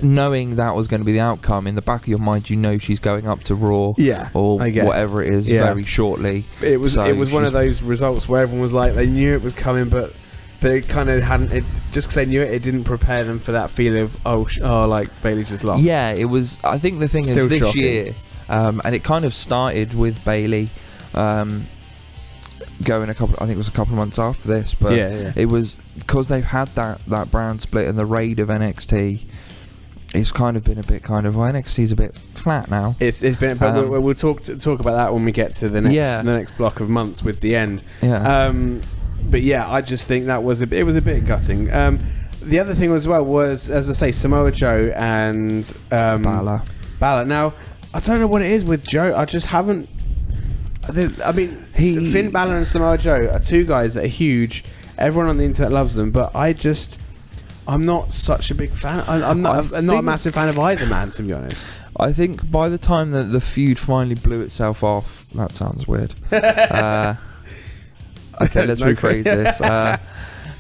knowing that was going to be the outcome, in the back of your mind, you know she's going up to Raw, or whatever it is, very shortly. It was one of those results where everyone was like, they knew it was coming, but they kind of hadn't. Just because they knew it, it didn't prepare them for that feeling of like Bayley's just lost. Yeah, it was. I think the thing Still is this shocking. year, and it kind of started with Bayley. Going I think it was a couple of months after this, but it was because they've had that brand split and the raid of NXT. It's kind of been a bit NXT's a bit flat now. It's been, but we'll talk about that when we get to the next block of months with the end. Yeah. But yeah, I just think that was a bit gutting. The other thing as well was, as I say, Samoa Joe and Balor. Now, I don't know what it is with Joe. I just haven't. I mean, Finn Balor and Samoa Joe are two guys that are huge. Everyone on the internet loves them, but I'm not such a big fan. I'm not a massive fan of either man, to be honest. I think by the time that the feud finally blew itself off, that sounds weird. Okay, let's rephrase this.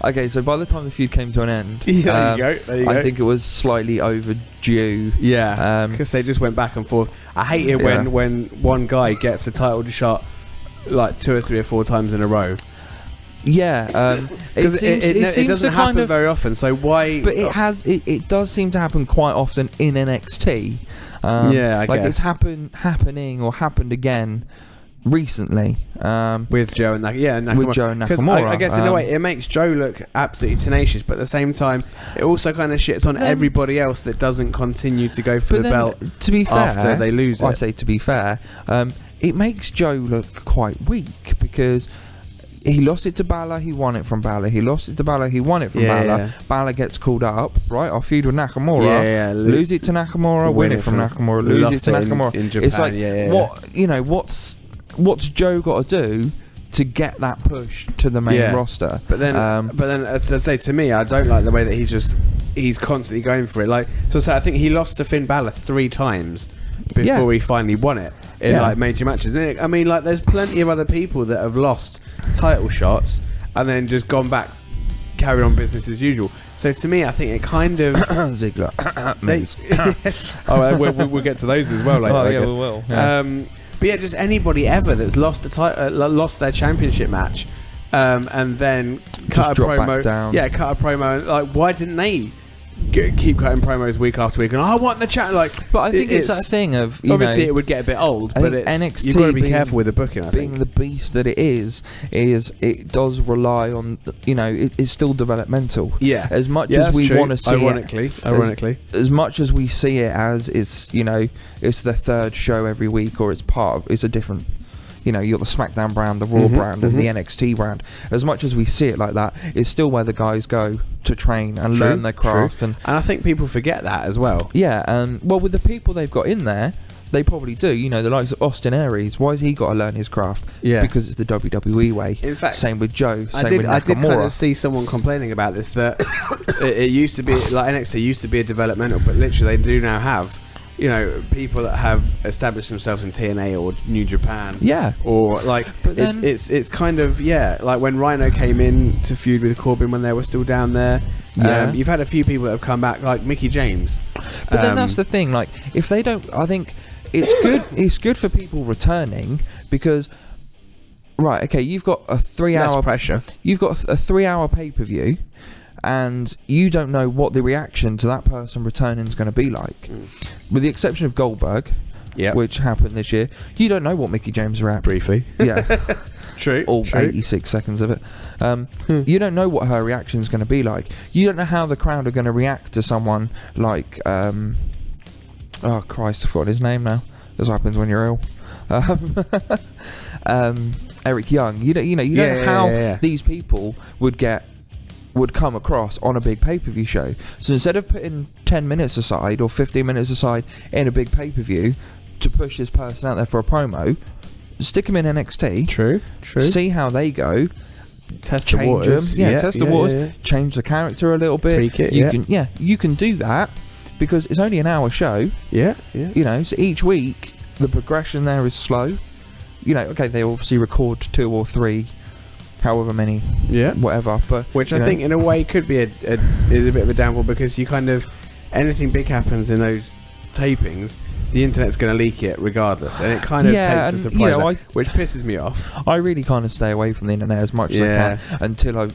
Okay, so by the time the feud came to an end, there you go. I think it was slightly overdue. Yeah, because they just went back and forth. I hate it when one guy gets a title shot like 2 or 3 or 4 times in a row. Yeah, it doesn't happen very often. So why? But it does seem to happen quite often in NXT. I like guess it's happened again recently with Joe and Nakamura. With Joe and Nakamura. I guess in a way it makes Joe look absolutely tenacious, but at the same time it also kind of shits on everybody else that doesn't continue to go for the belt. To be fair, after they lose it. I say to be fair, it makes Joe look quite weak because he lost it to Balor, he won it from Balor. He lost it to Balor, he won it from Balor. Yeah. Balor gets called up, right? I'll feud with Nakamura. Lose it to Nakamura, win it from Nakamura. Lose it to Nakamura. In Japan, it's like, what's Joe got to do to get that push to the main roster? But then, as I say, to me, I don't like the way that he's constantly going for it. Like, so I think he lost to Finn Balor 3 times before he finally won it in like major matches. I mean, like, there's plenty of other people that have lost title shots and then just gone back, carried on business as usual. So to me, I think it kind of Ziggler. We'll get to those as well later. Oh yeah, we will. Yeah. But yeah, just anybody ever that's lost lost their championship match, and then cut a promo. Cut a promo. Like, why didn't they keep cutting promos week after week? And I want the chat. Like, but I think it's that thing of obviously it would get a bit old, but it's NXT you've got to be careful with the booking. I being think the beast that it is it does rely on it's still developmental. Yeah, as much as we want to see ironically, as much as we see it as it's it's the third show every week, or it's a different. You're the SmackDown brand, the Raw brand, and the NXT brand. As much as we see it like that, it's still where the guys go to train and learn their craft. And I think people forget that as well. Yeah, well, with the people they've got in there, they probably do. The likes of Austin Aries. Why has he got to learn his craft? Yeah, because it's the WWE way. In fact, same with Joe. Same with Nakamura. I did kind of see someone complaining about this, that it used to be like NXT used to be a developmental, but literally they do now have people that have established themselves in TNA or New Japan. Yeah. Or like, it's kind of, like when Rhino came in to feud with Corbin when they were still down there. Yeah. You've had a few people that have come back, like Mickie James. But then that's the thing, like, if they don't, I think it's good. It's good for people returning because, right? Okay, you've got a 3-hour less pressure. You've got a 3-hour pay-per-view. And you don't know what the reaction to that person returning is going to be like. With the exception of Goldberg, which happened this year. You don't know what Mickey James rap. Briefly. Yeah. True. All true. 86 seconds of it. You don't know what her reaction is going to be like. You don't know how the crowd are going to react to someone like... oh, Christ, I forgot his name now. That's what happens when you're ill. Eric Young. You don't know how these people would come across on a big pay-per-view show. So instead of putting 10 minutes aside or 15 minutes aside in a big pay-per-view to push this person out there for a promo, stick them in NXT. True. See how they go. Test change the waters. them. Test the waters. Yeah. Change the character a little bit. Tweak it. You can do that because it's only an hour show. Yeah. So each week the progression there is slow. Okay, they obviously record 2 or 3, however many, whatever. But which I think in a way could be is a bit of a downfall, because you kind of, anything big happens in those tapings, the internet's going to leak it regardless, and it kind of takes a surprise out, which pisses me off. I really kind of stay away from the internet as much as I can until I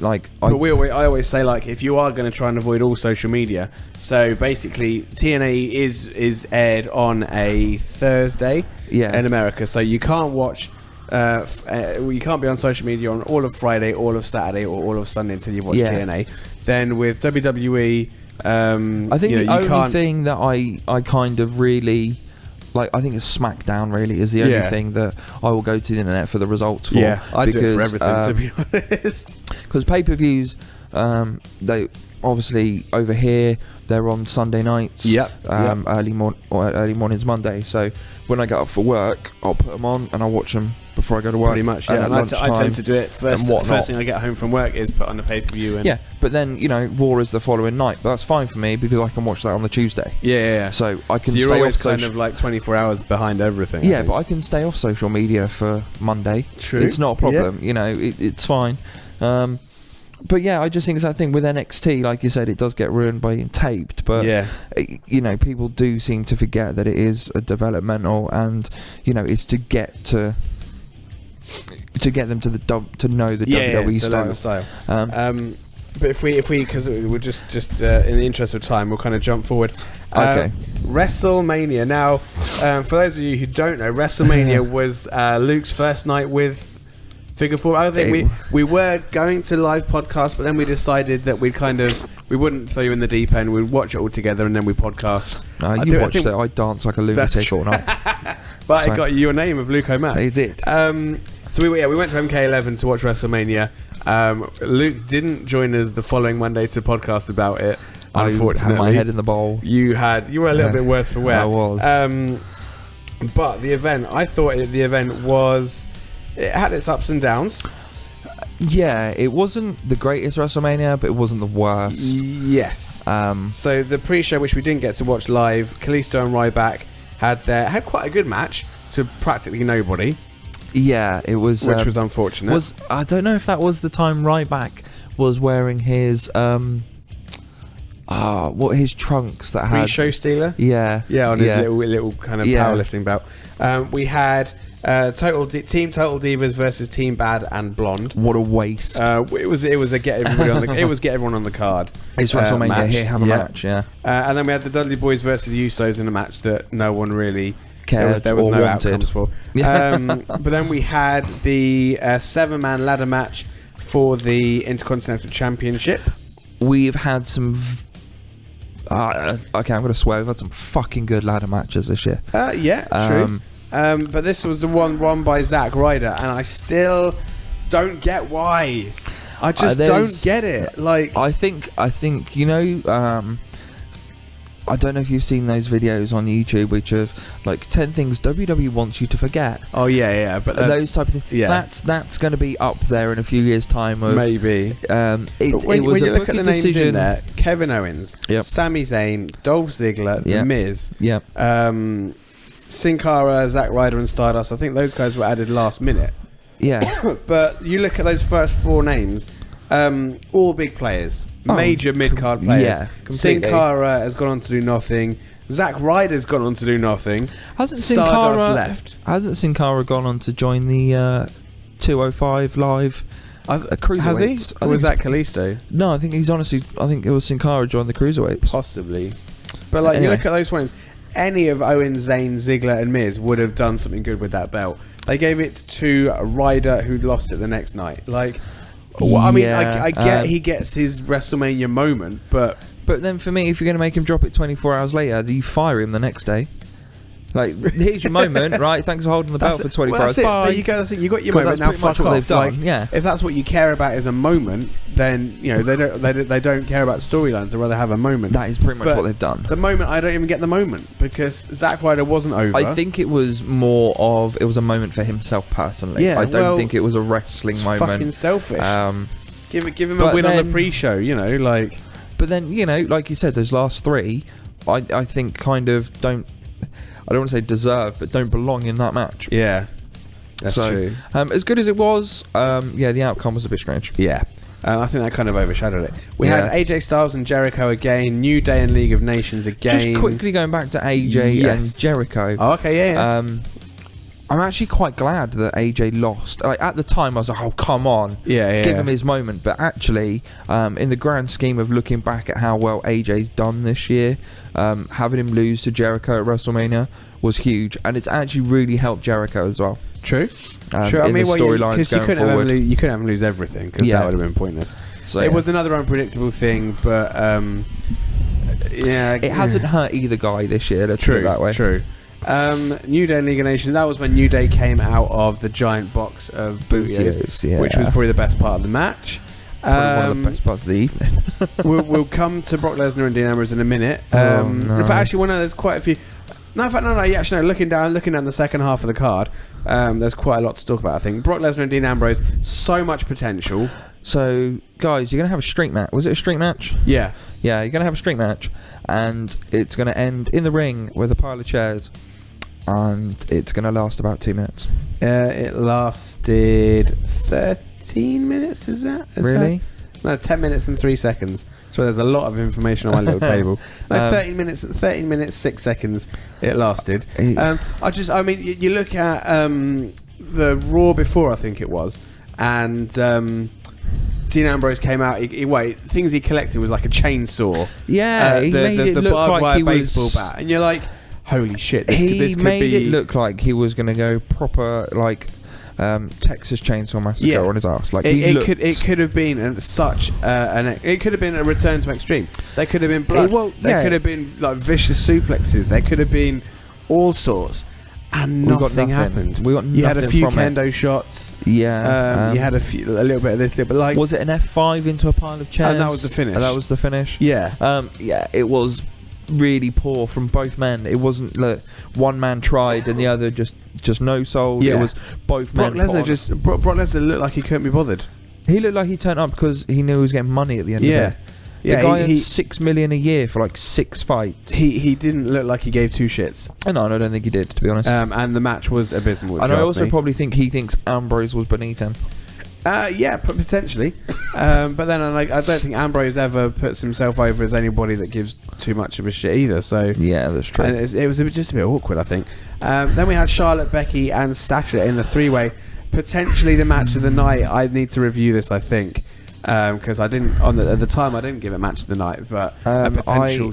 always say, like, if you are going to try and avoid all social media, so basically TNA is aired on a Thursday in America, so you can't watch you can't be on social media on all of Friday, all of Saturday, or all of Sunday until you've watched TNA. Then with WWE, I think the only thing that I kind of really like, I think it's SmackDown really is the only thing that I will go to the internet for the results for. Yeah, I do it for everything, to be honest. Because pay-per-views, they obviously over here they're on Sunday nights. Early mornings Monday. So when I get up for work, I'll put them on and I'll watch them before I go to work. Pretty much, yeah. And I tend to do it first thing I get home from work is put on the pay-per-view. And but then Raw is the following night, but that's fine for me because I can watch that on the Tuesday. Yeah. So I can. So you're always kind of like 24 hours behind everything. Yeah, but I can stay off social media for Monday. True. It's not a problem. It's fine. But yeah, I just think it's that thing with NXT, like you said, it does get ruined by being taped. But people do seem to forget that it is a developmental, and it's to get them to know the WWE style. Learn the style. But if we because we're just in the interest of time, we'll kind of jump forward. Okay. WrestleMania. Now, for those of you who don't know, WrestleMania was Luke's first night with Figure 4. I think we were going to live podcast, but then we decided that we wouldn't throw you in the deep end. We'd watch it all together and then we podcast. You watched it. I danced like a lunatic all night. But it got you your name of Luke O'Mac. It did. So we went to MK11 to watch WrestleMania. Luke didn't join us the following Monday to podcast about it. Unfortunately, I had my head in the bowl. You were a little bit worse for wear. I was. But the event, I thought the event was. It had its ups and downs. Yeah, it wasn't the greatest WrestleMania, but it wasn't the worst. Yes. So the pre-show, which we didn't get to watch live, Kalisto and Ryback had quite a good match to practically nobody. Yeah, it was, which was unfortunate. I don't know if that was the time Ryback was wearing his his trunks that had pre-show stealer. Yeah, on his little kind of powerlifting belt. We had. Team Total Divas versus Team Bad and Blonde. What a waste! It was a get everyone on the card. It's WrestleMania match. Here, have a match, and then we had the Dudley Boys versus the Usos in a match that no one really cared. There was no wanted. Outcomes for. But then we had the 7-man ladder match for the Intercontinental Championship. We've had some. I'm going to swear. We've had some fucking good ladder matches this year. True. But this was the one won by Zack Ryder, and I still don't get why. I just don't get it. Like, I think I don't know if you've seen those videos on YouTube, which are like 10 things WWE wants you to forget. Oh yeah, but those type of things. Yeah, that's going to be up there in a few years' time. Maybe. When you look at the names decision in there, Kevin Owens, Sami Zayn, Dolph Ziggler, The Miz, Sin Cara, Zack Ryder, and Stardust. I think those guys were added last minute. Yeah. But you look at those first 4 names, all big players, major mid-card players. Yeah, Sin Cara has gone on to do nothing. Zack Ryder's gone on to do nothing. Hasn't Stardust left? Hasn't Sin Cara gone on to join the 205 Live? Has he? Or was that Kalisto? No, I think it was Sin Cara joined the Cruiserweights. Possibly. But like, you look at those ones. any of Owens, Zayn, Ziggler, and Miz would have done something good with that belt. They gave it to Ryder, who lost it the next night. Like, well, I mean, I get he gets his WrestleMania moment, but then for me, if you're going to make him drop it 24 hours later, you fire him the next day. Like, here's your moment, right? Thanks for holding the belt for 24 hours. Bye. There you go. That's it. You got your moment. Now fuck off. They've done. Like, if that's what you care about is a moment, then they don't care about storylines. They'd rather have a moment. That is pretty much what they've done. The moment, I don't even get the moment because Zack Ryder wasn't over. I think it was more of a moment for himself personally. Yeah, I don't think it was a wrestling moment. Fucking selfish. Give him a win on the pre-show. Like. But then like you said, those last three, I think kind of don't. I don't want to say deserve, but don't belong in that match. Yeah, that's true. As good as it was, the outcome was a bit strange. Yeah, I think that kind of overshadowed it. We had AJ Styles and Jericho again, New Day and League of Nations again. Just quickly going back to AJ and Jericho. Oh, okay, yeah. I'm actually quite glad that AJ lost. Like, at the time, I was like, "Oh, come on, give him his moment." But actually, in the grand scheme of looking back at how well AJ's done this year, having him lose to Jericho at WrestleMania was huge, and it's actually really helped Jericho as well. True. True. I mean, storylines going forward, you couldn't have him lose everything because that would have been pointless. So it was another unpredictable thing, but it hasn't hurt either guy this year. Let's put it that way. True. New Day and League of Nations. That was when New Day came out of the giant box of bootiers, which was probably the best part of the match. One of the best parts of the evening. we'll come to Brock Lesnar and Dean Ambrose in a minute. In fact, actually, there's quite a few. No, in fact, no. Yeah, actually, no. Looking down the second half of the card, there's quite a lot to talk about. I think Brock Lesnar and Dean Ambrose, so much potential. So, guys, you're gonna have a streak match. Was it a streak match? Yeah. Yeah, you're gonna have a streak match, and it's gonna end in the ring with a pile of chairs. And it's going to last about 2 minutes. It lasted 13 minutes, is that? Really? No, 10 minutes and 3 seconds. So there's a lot of information on my little table. No, 13 minutes, 6 seconds it lasted. You look at the Raw before, I think it was, and Dean Ambrose came out. Things he collected was like a chainsaw. Yeah, he made it look like he baseball was... bat. And you're like... Holy shit! This He could made be... it look like he was going to go proper Texas Chainsaw Massacre on his ass. Like it could have been it could have been a return to Extreme. There could have been blood. There could have been like vicious suplexes. There could have been all sorts, and nothing happened. You had a few kendo shots. Yeah, you had a little bit of this, but like, was it an F5 into a pile of chairs? And that was the finish. Yeah. It was really poor from both men. It wasn't like one man tried and the other just no sold. It was both men. Brock Lesnar looked like he couldn't be bothered. He looked like he turned up because he knew he was getting money at the end of it. The guy had $6 million a year for like 6 fights. He didn't look like he gave 2 shits. No, I don't think he did, to be honest. And the match was abysmal. And I also probably think he thinks Ambrose was beneath him. Yeah, potentially. But then I don't think Ambrose ever puts himself over as anybody that gives too much of a shit either. So yeah, that's true. And it was just a bit awkward, I think. Then we had Charlotte, Becky, and Sasha in the 3-way. Potentially the match of the night. I need to review this, I think, because I didn't at the time. I didn't give it match of the night, but a potential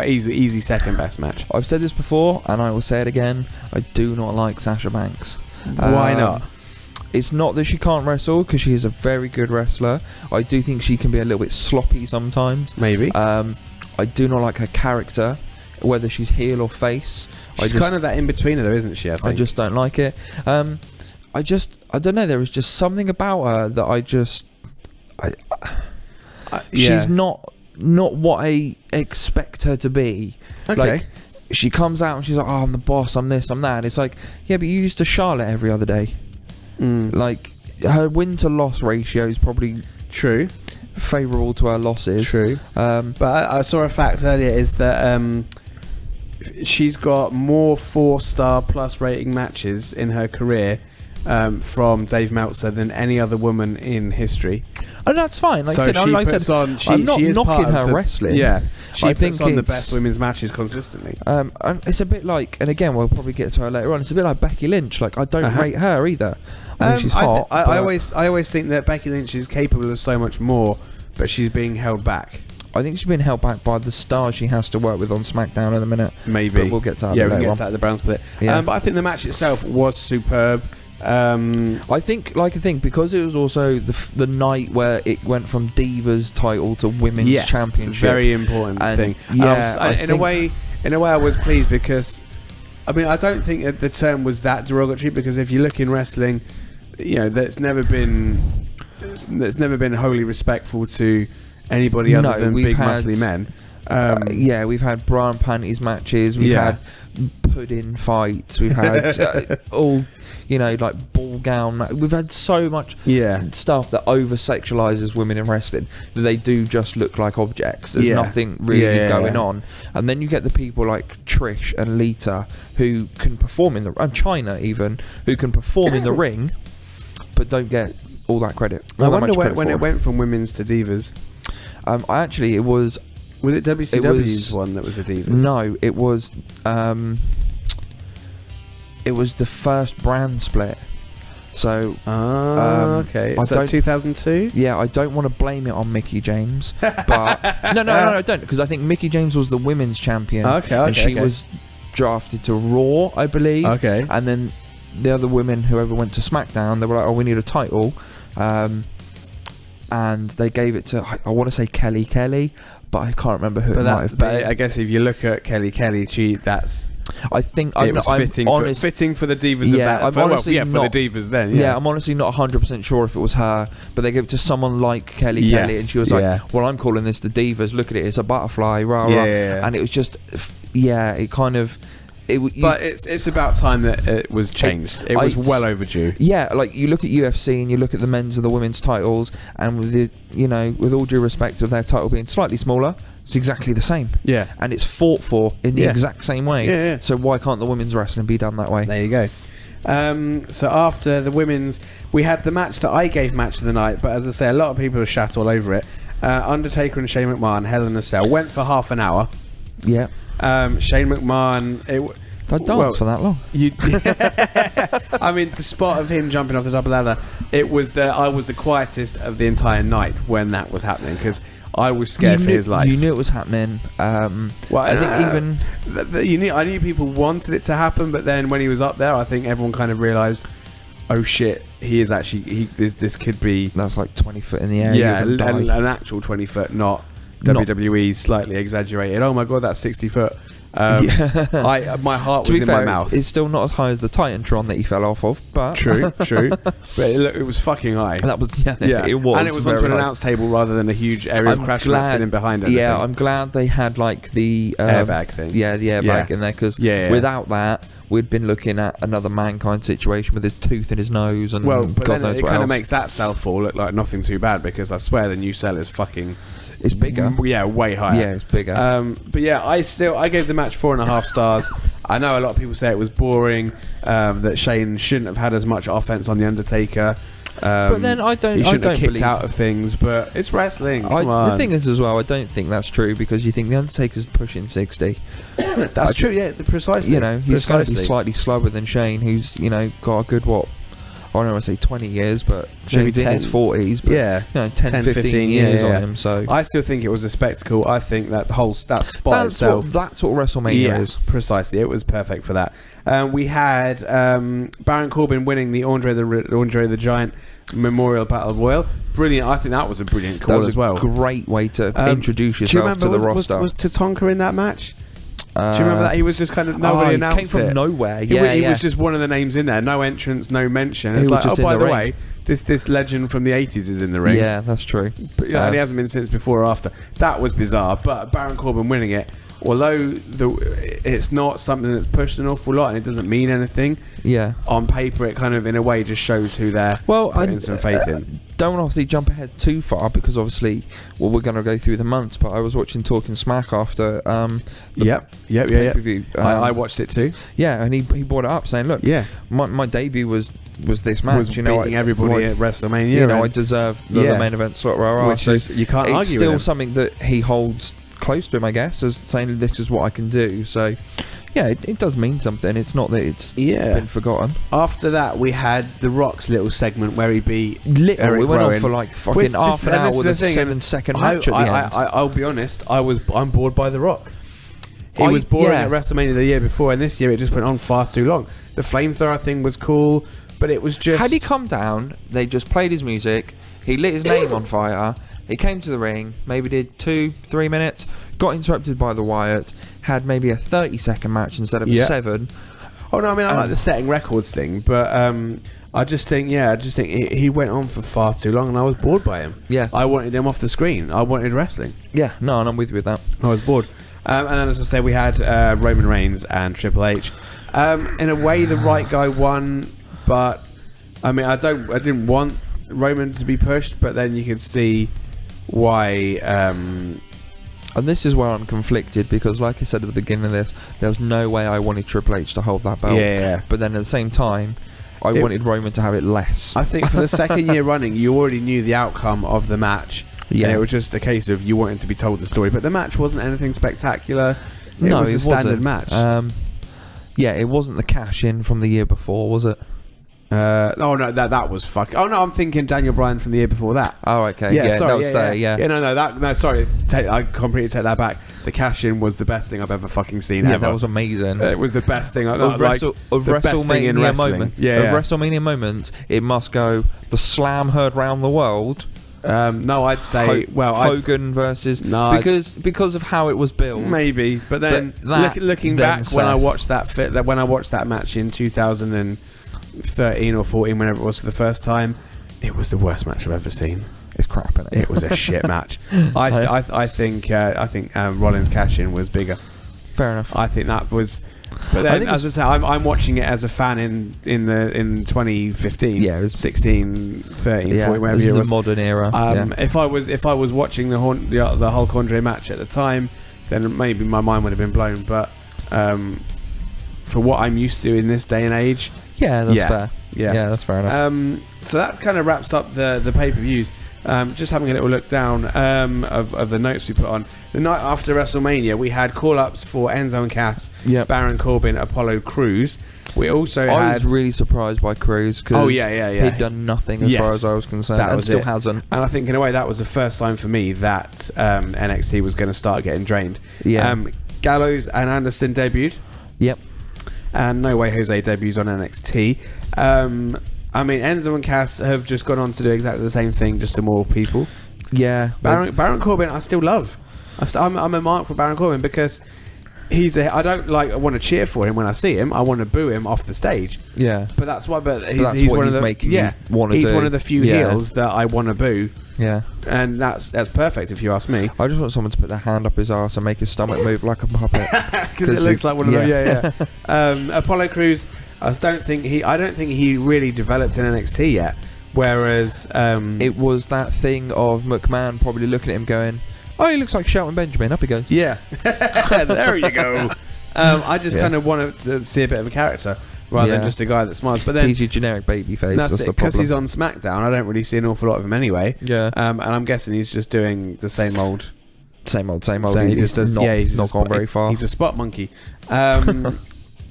easy second best match. I've said this before, and I will say it again. I do not like Sasha Banks. Why not? It's not that she can't wrestle, because she is a very good wrestler. I do think she can be a little bit sloppy sometimes. Maybe. I do not like her character, whether she's heel or face. She's kind of that in-betweener though, isn't she? I think. I just don't like it. I don't know, there is just something about her that she's not what I expect her to be. Okay. Like, she comes out and she's like, oh, I'm the boss, I'm this, I'm that. And it's like, yeah, but you used to Charlotte every other day. Like, her win to loss ratio is probably true, favourable to her losses. True. But I saw a fact earlier is that she's got more 4-star plus rating matches in her career from Dave Meltzer than any other woman in history. And that's fine. Like so I said, she like puts I said, on. I'm not knocking her wrestling. Yeah, she puts on the best women's matches consistently. And it's a bit like, and again, we'll probably get to her later on. It's a bit like Becky Lynch. Like, I don't rate her either. I think she's hot. I always think that Becky Lynch is capable of so much more, but she's being held back. I think she's been held back by the stars she has to work with on SmackDown in a minute. Maybe. But we'll get to that. Yeah, we can later get on. to that at the Brown split. Yeah. But I think the match itself was superb. I think because it was also the night where it went from Divas title to Women's Championship. Very important thing. Yeah, in a way, I was pleased because, I mean, I don't think that the term was that derogatory, because if you look in wrestling, you know, that's never been wholly respectful to anybody other than big muscly men. We've had bra and panties matches. We've had pudding fights. We've had all, you know, like ball gown. We've had so much stuff that over sexualizes women in wrestling that they do just look like objects. There's nothing really going on. And then you get the people like Trish and Lita who can perform in the and Chyna even who can perform in the ring, but don't get all that credit. I wonder when it went from women's to divas. Was it WCW's one that was the divas? No, it was the first brand split. So okay. So 2002? Yeah, I don't want to blame it on Mickie James, but no, I don't, because I think Mickie James was the women's champion. And she was drafted to Raw, I believe. Okay. And then the other women, whoever went to SmackDown, they were like, "Oh, we need a title," and they gave it to, I want to say Kelly, but I can't remember who it might have been. But I guess if you look at Kelly, I think it was fitting for the divas of that. For the divas then. Yeah, I'm honestly not 100% sure if it was her, but they gave it to someone like Kelly, and she was like, "Well, I'm calling this the divas. Look at it, it's a butterfly, rah rah." And it was just, it kind of. But it's about time that it was changed. It was well overdue. Yeah, like you look at UFC and you look at the men's and the women's titles, and with the, you know, with all due respect of their title being slightly smaller, it's exactly the same. Yeah, and it's fought for in the exact same way. Yeah. So why can't the women's wrestling be done that way? There you go. So after the women's, we had the match that I gave match of the night, but as I say, a lot of people have shat all over it. Undertaker and Shane McMahon, Hell in a Cell, went for half an hour. Yeah. Shane McMahon. I danced for that long. I mean, the spot of him jumping off the top of the ladder. I was the quietest of the entire night when that was happening, because I was scared for his life. You knew it was happening. I knew people wanted it to happen, but then when he was up there, I think everyone kind of realised, oh shit, he is actually this could be. That's like 20 foot in the air. Yeah, an actual 20 foot, not WWE slightly exaggerated. Oh my god, that's 60 foot. My heart was in my mouth. It's still not as high as the Titantron that he fell off of, but true. But it was fucking high. That was it was, and it was onto an announce table rather than a huge area of crash wrestling behind it. Yeah, I'm glad they had like the airbag thing. Yeah, the airbag in there, because without that, we'd been looking at another Mankind situation with his tooth in his nose and but God then knows it what kind of else. makes that cell fall look like nothing too bad, because I swear the new cell is fucking. It's bigger. Yeah, way higher. Yeah, it's bigger. But yeah, I gave the match 4.5 stars. I know a lot of people say it was boring, that Shane shouldn't have had as much offense on the Undertaker. But then he shouldn't have kicked out of things. But it's wrestling. Come on. The thing is, as well, I don't think that's true, because you think the Undertaker's pushing 60. That's true. Yeah, precisely. You know, he's going to be slightly slower than Shane, who's got a good I don't want to say 20 years, but Shane's in his 40s. But 10, 15 years on him. So I still think it was a spectacle. I think that spot itself. That's what WrestleMania is. Precisely. It was perfect for that. We had Baron Corbin winning the Andre the Giant Memorial Battle Royal. Brilliant. I think that was a brilliant call as well. Great way to introduce yourself to the roster. Was Tatanka in that match? Do you remember that? He was just kind of nobody announced it. Came from nowhere. He was just one of the names in there. No entrance, no mention. It's like, by the way, this legend from the 80s is in the ring. Yeah, that's true. But and he hasn't been since before or after. That was bizarre. But Baron Corbin winning it, although it's not something that's pushed an awful lot and it doesn't mean anything. Yeah. On paper, it kind of in a way just shows who they're putting some faith in. Don't obviously jump ahead too far, because obviously, we're going to go through the months. But I was watching Talking Smack after pay-per-view. I watched it too. Yeah, and he brought it up saying, look, my debut was this match. Was beating everybody at WrestleMania. I deserve the main event slot. Which is, you can't argue with him. It's still something that he holds close to him, I guess, as saying this is what I can do. So, yeah, it does mean something. It's not that it's been forgotten. After that, we had The Rock's little segment where he beat Eric Rowan. Went on for like fucking half an hour with a 7-second match at the end. I'll be honest, I'm bored by The Rock. He was boring at WrestleMania the year before, and this year it just went on far too long. The flamethrower thing was cool, but it was just... Had he come down, they just played his music, he lit his name on fire, he came to the ring, maybe did 2-3 minutes, got interrupted by the Wyatt, had maybe a 30-second match instead of a 7. Oh no, I mean I like the setting records thing, but I just think he went on for far too long, and I was bored by him. Yeah, I wanted him off the screen. I wanted wrestling. Yeah, no, and I'm with you with that. I was bored. And then, as I say, we had Roman Reigns and Triple H. In a way, the right guy won, but I mean, I didn't want Roman to be pushed, but then you could see why. And this is where I'm conflicted, because like I said at the beginning of this, there was no way I wanted Triple H to hold that belt. Yeah. But then at the same time, I wanted Roman to have it less. I think for the second year running, you already knew the outcome of the match. Yeah. And it was just a case of you wanting to be told the story. But the match wasn't anything spectacular. It was a standard match. Yeah, it wasn't the cash-in from the year before, was it? Oh no, that was fuck. Oh no, I'm thinking Daniel Bryan from the year before that. Oh okay, yeah, sorry, sorry. I completely take that back. The cash in was the best thing I've ever fucking seen. Yeah, ever. that was amazing. It was the best thing. Of WrestleMania moment. Yeah, of WrestleMania moments, it must go. The slam heard round the world. No, I'd say Hogan versus because of how it was built. Maybe, but then looking back when I watched that match in 2013 or 14, whenever it was for the first time, it was the worst match I've ever seen. It's crap, isn't it? It was a shit match. I think Rollins cash-in was bigger. Fair enough. I think that was. But then, as I say, I'm watching it as a fan in 2015. Yeah, it was 16, 13, 14, whatever it was. The modern era. If I was watching the Hulk Andre match at the time, then maybe my mind would have been blown. But for what I'm used to in this day and age, that's fair. Yeah, that's fair enough. So that kind of wraps up the pay-per-views. Just having a little look down of the notes we put on. The night after WrestleMania, we had call-ups for Enzo and Cass, Baron Corbin, Apollo Crews. We also I was really surprised by Crews because he'd done nothing as far as I was concerned, and still hasn't. And I think in a way that was the first sign for me that NXT was going to start getting drained. Gallows and Anderson debuted. Yep. And No Way Jose debuts on NXT. I mean, Enzo and Cass have just gone on to do exactly the same thing, just to more people. Yeah. Baron Corbin, I still love. I'm a mark for Baron Corbin because I don't want to cheer for him when I see him. I want to boo him off the stage. Yeah. But that's why. But he's one of the one of the few heels that I want to boo. Yeah. And that's perfect if you ask me. I just want someone to put their hand up his arse and make his stomach move like a puppet because it looks like one of them. Yeah. Apollo Crews. I don't think he really developed in NXT yet. Whereas it was that thing of McMahon probably looking at him going, "Oh, he looks like Shelton Benjamin." Up he goes. Yeah, there you go. I just kind of want to see a bit of a character rather than just a guy that smiles. But then he's your generic baby face. That's the problem. Because he's on SmackDown. I don't really see an awful lot of him anyway. Yeah. And I'm guessing he's just doing the same old. So he just does. He's not gone very far. He's a spot monkey.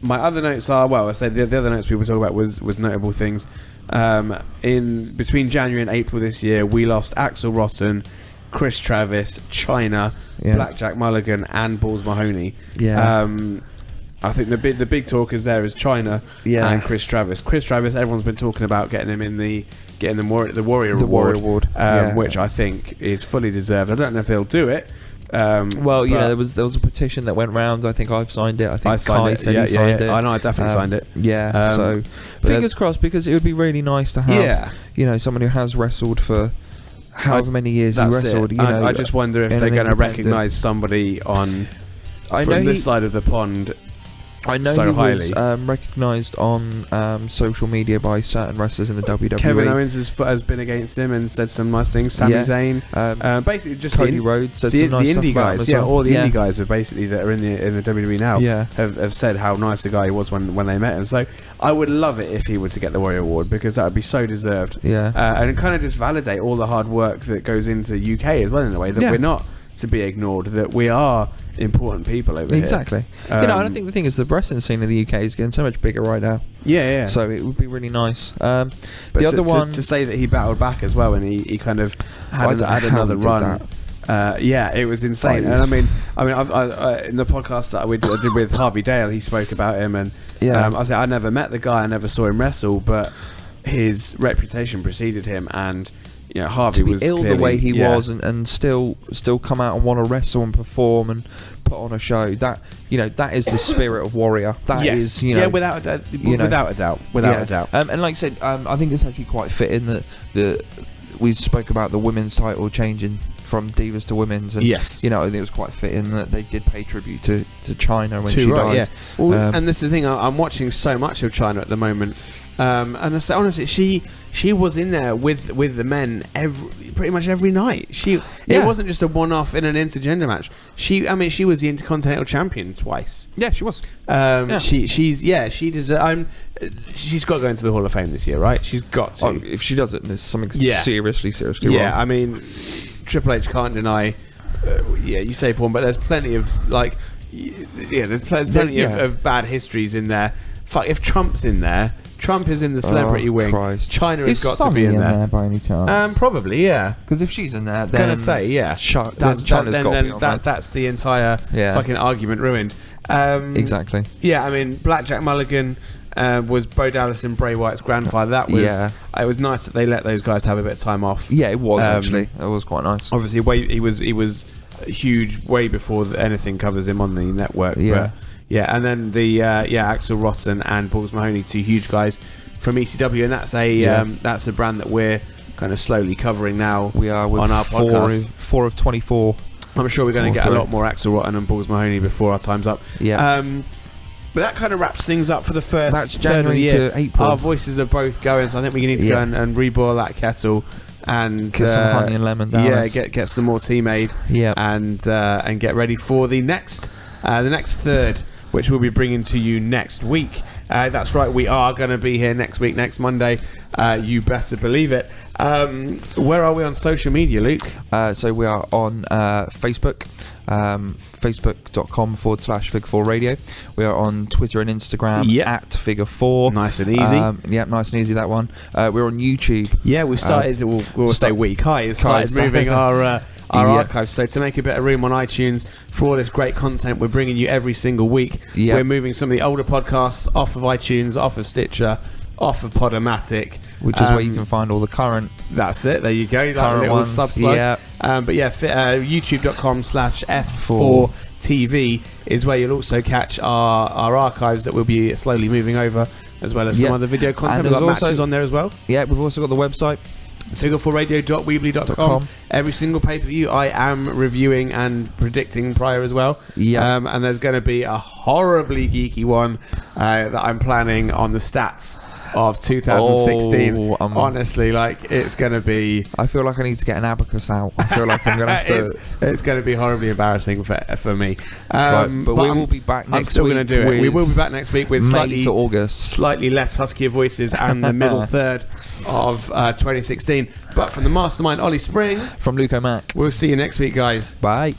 My other notes are I say the other notes we were talking about was notable things. In between January and April this year, we lost Axel Rotten, Chris Travis, China, Blackjack Mulligan, and Balls Mahoney. Yeah. I think the big talkers there is China and Chris Travis. Chris Travis, everyone's been talking about getting him the Warrior Award, which I think is fully deserved. I don't know if they'll do it. There was a petition that went round. I think I've signed it. I think signed Kai said he signed it. I know I definitely signed it. Yeah. So fingers crossed, because it would be really nice to have someone who has wrestled for however many years he wrestled. I just wonder if they're going to recognise somebody from this side of the pond. I know he was recognised on social media by certain wrestlers in the WWE. Kevin Owens has been against him and said some nice things. Sami Zayn, basically just Cody Rhodes said some nice stuff indie about guys. him as well. All the indie guys have basically that are in the WWE now have said how nice the guy he was when they met him. So I would love it if he were to get the Warrior Award, because that would be so deserved. Yeah, and kind of just validate all the hard work that goes into UK as well, in a way that we're not to be ignored. That we are important people over here. Exactly. And I think the thing is, the wrestling scene in the UK is getting so much bigger right now. Yeah. So it would be really nice. But the other one to say that he battled back as well, and he kind of had another run. It was insane. And I mean, I've in the podcast that I did with Harvey Dale, he spoke about him, and I said I never met the guy, I never saw him wrestle, but his reputation preceded him, and Harvey was ill clearly, the way he was, and still come out and want to wrestle and perform and put on a show. That that is the spirit of Warrior. That is without a doubt, without a doubt. And like I said, I think it's actually quite fitting that we spoke about the women's title changing from Divas to Women's, and I think it was quite fitting that they did pay tribute to China when she died. Yeah. Well, and this is the thing. I'm watching so much of China at the moment, and I say honestly, she was in there with the men pretty much every night. It wasn't just a one-off in an intergender match. She was the Intercontinental Champion twice. Yeah, she was. She's got to go into the Hall of Fame this year, right? She's got to. If she doesn't, there's something seriously wrong. Yeah, I mean, Triple H can't deny. You say porn, but there's plenty of there's plenty of bad histories in there. Fuck, if Trump's in there. Trump is in the celebrity wing. Christ. China has got to be in there by any chance? Probably, yeah. Because if she's in there, then gonna say, yeah. China's got to be on there. That's the entire fucking argument ruined. Exactly. Yeah, I mean, Blackjack Mulligan was Bo Dallas and Bray Wyatt's grandfather. That was. Yeah. It was nice that they let those guys have a bit of time off. Yeah, it was actually. It was quite nice. Obviously, he was huge way before anything covers him on the network. Yeah. But, and then the Axel Rotten and Balls Mahoney, two huge guys from ECW, and that's a brand that we're kind of slowly covering now. We are with on our podcast. 4 of 24. I'm sure we're going to get a lot more Axel Rotten and Balls Mahoney before our time's up. Yeah. But that kind of wraps things up for the first That's third January of the year. to April. Our voices are both going, so I think we need to go and reboil that kettle and get some honey and lemon down. Yeah, get some more tea made. Yeah, and get ready for the next third, which we'll be bringing to you next week. That's right, we are going to be here next week, next Monday. You better believe it. Where are we on social media, Luke? So we are on Facebook, facebook.com/Fig4 Radio. We are on Twitter and Instagram at Figure4. Nice and easy. Nice and easy, that one. We're on YouTube. Yeah, we've started, we'll stay week high. It's started moving our archives. So to make a bit of room on iTunes for all this great content we're bringing you every single week, we're moving some of the older podcasts off of iTunes, off of Stitcher, off of Podomatic, which is where you can find all the current. That's it. There you go. Current ones. Yeah. YouTube.com/F4 TV is where you'll also catch our archives that we'll be slowly moving over, as well as some other video content. We've got matches on there as well. Yeah, we've also got the website, figure4radio.weebly.com. Every single pay-per-view I am reviewing and predicting prior as well. And there's going to be a horribly geeky one that I'm planning on the stats of 2016. Honestly, like, it's going to be... I feel like I need to get an abacus out. I feel like I'm going to have to... It's going to be horribly embarrassing for me. But we will be back next week. I'm still going to do it. We will be back next week with slightly less huskier voices and the middle third of 2016. But from the mastermind, Ollie Spring. From Luke O'Mac. We'll see you next week, guys. Bye.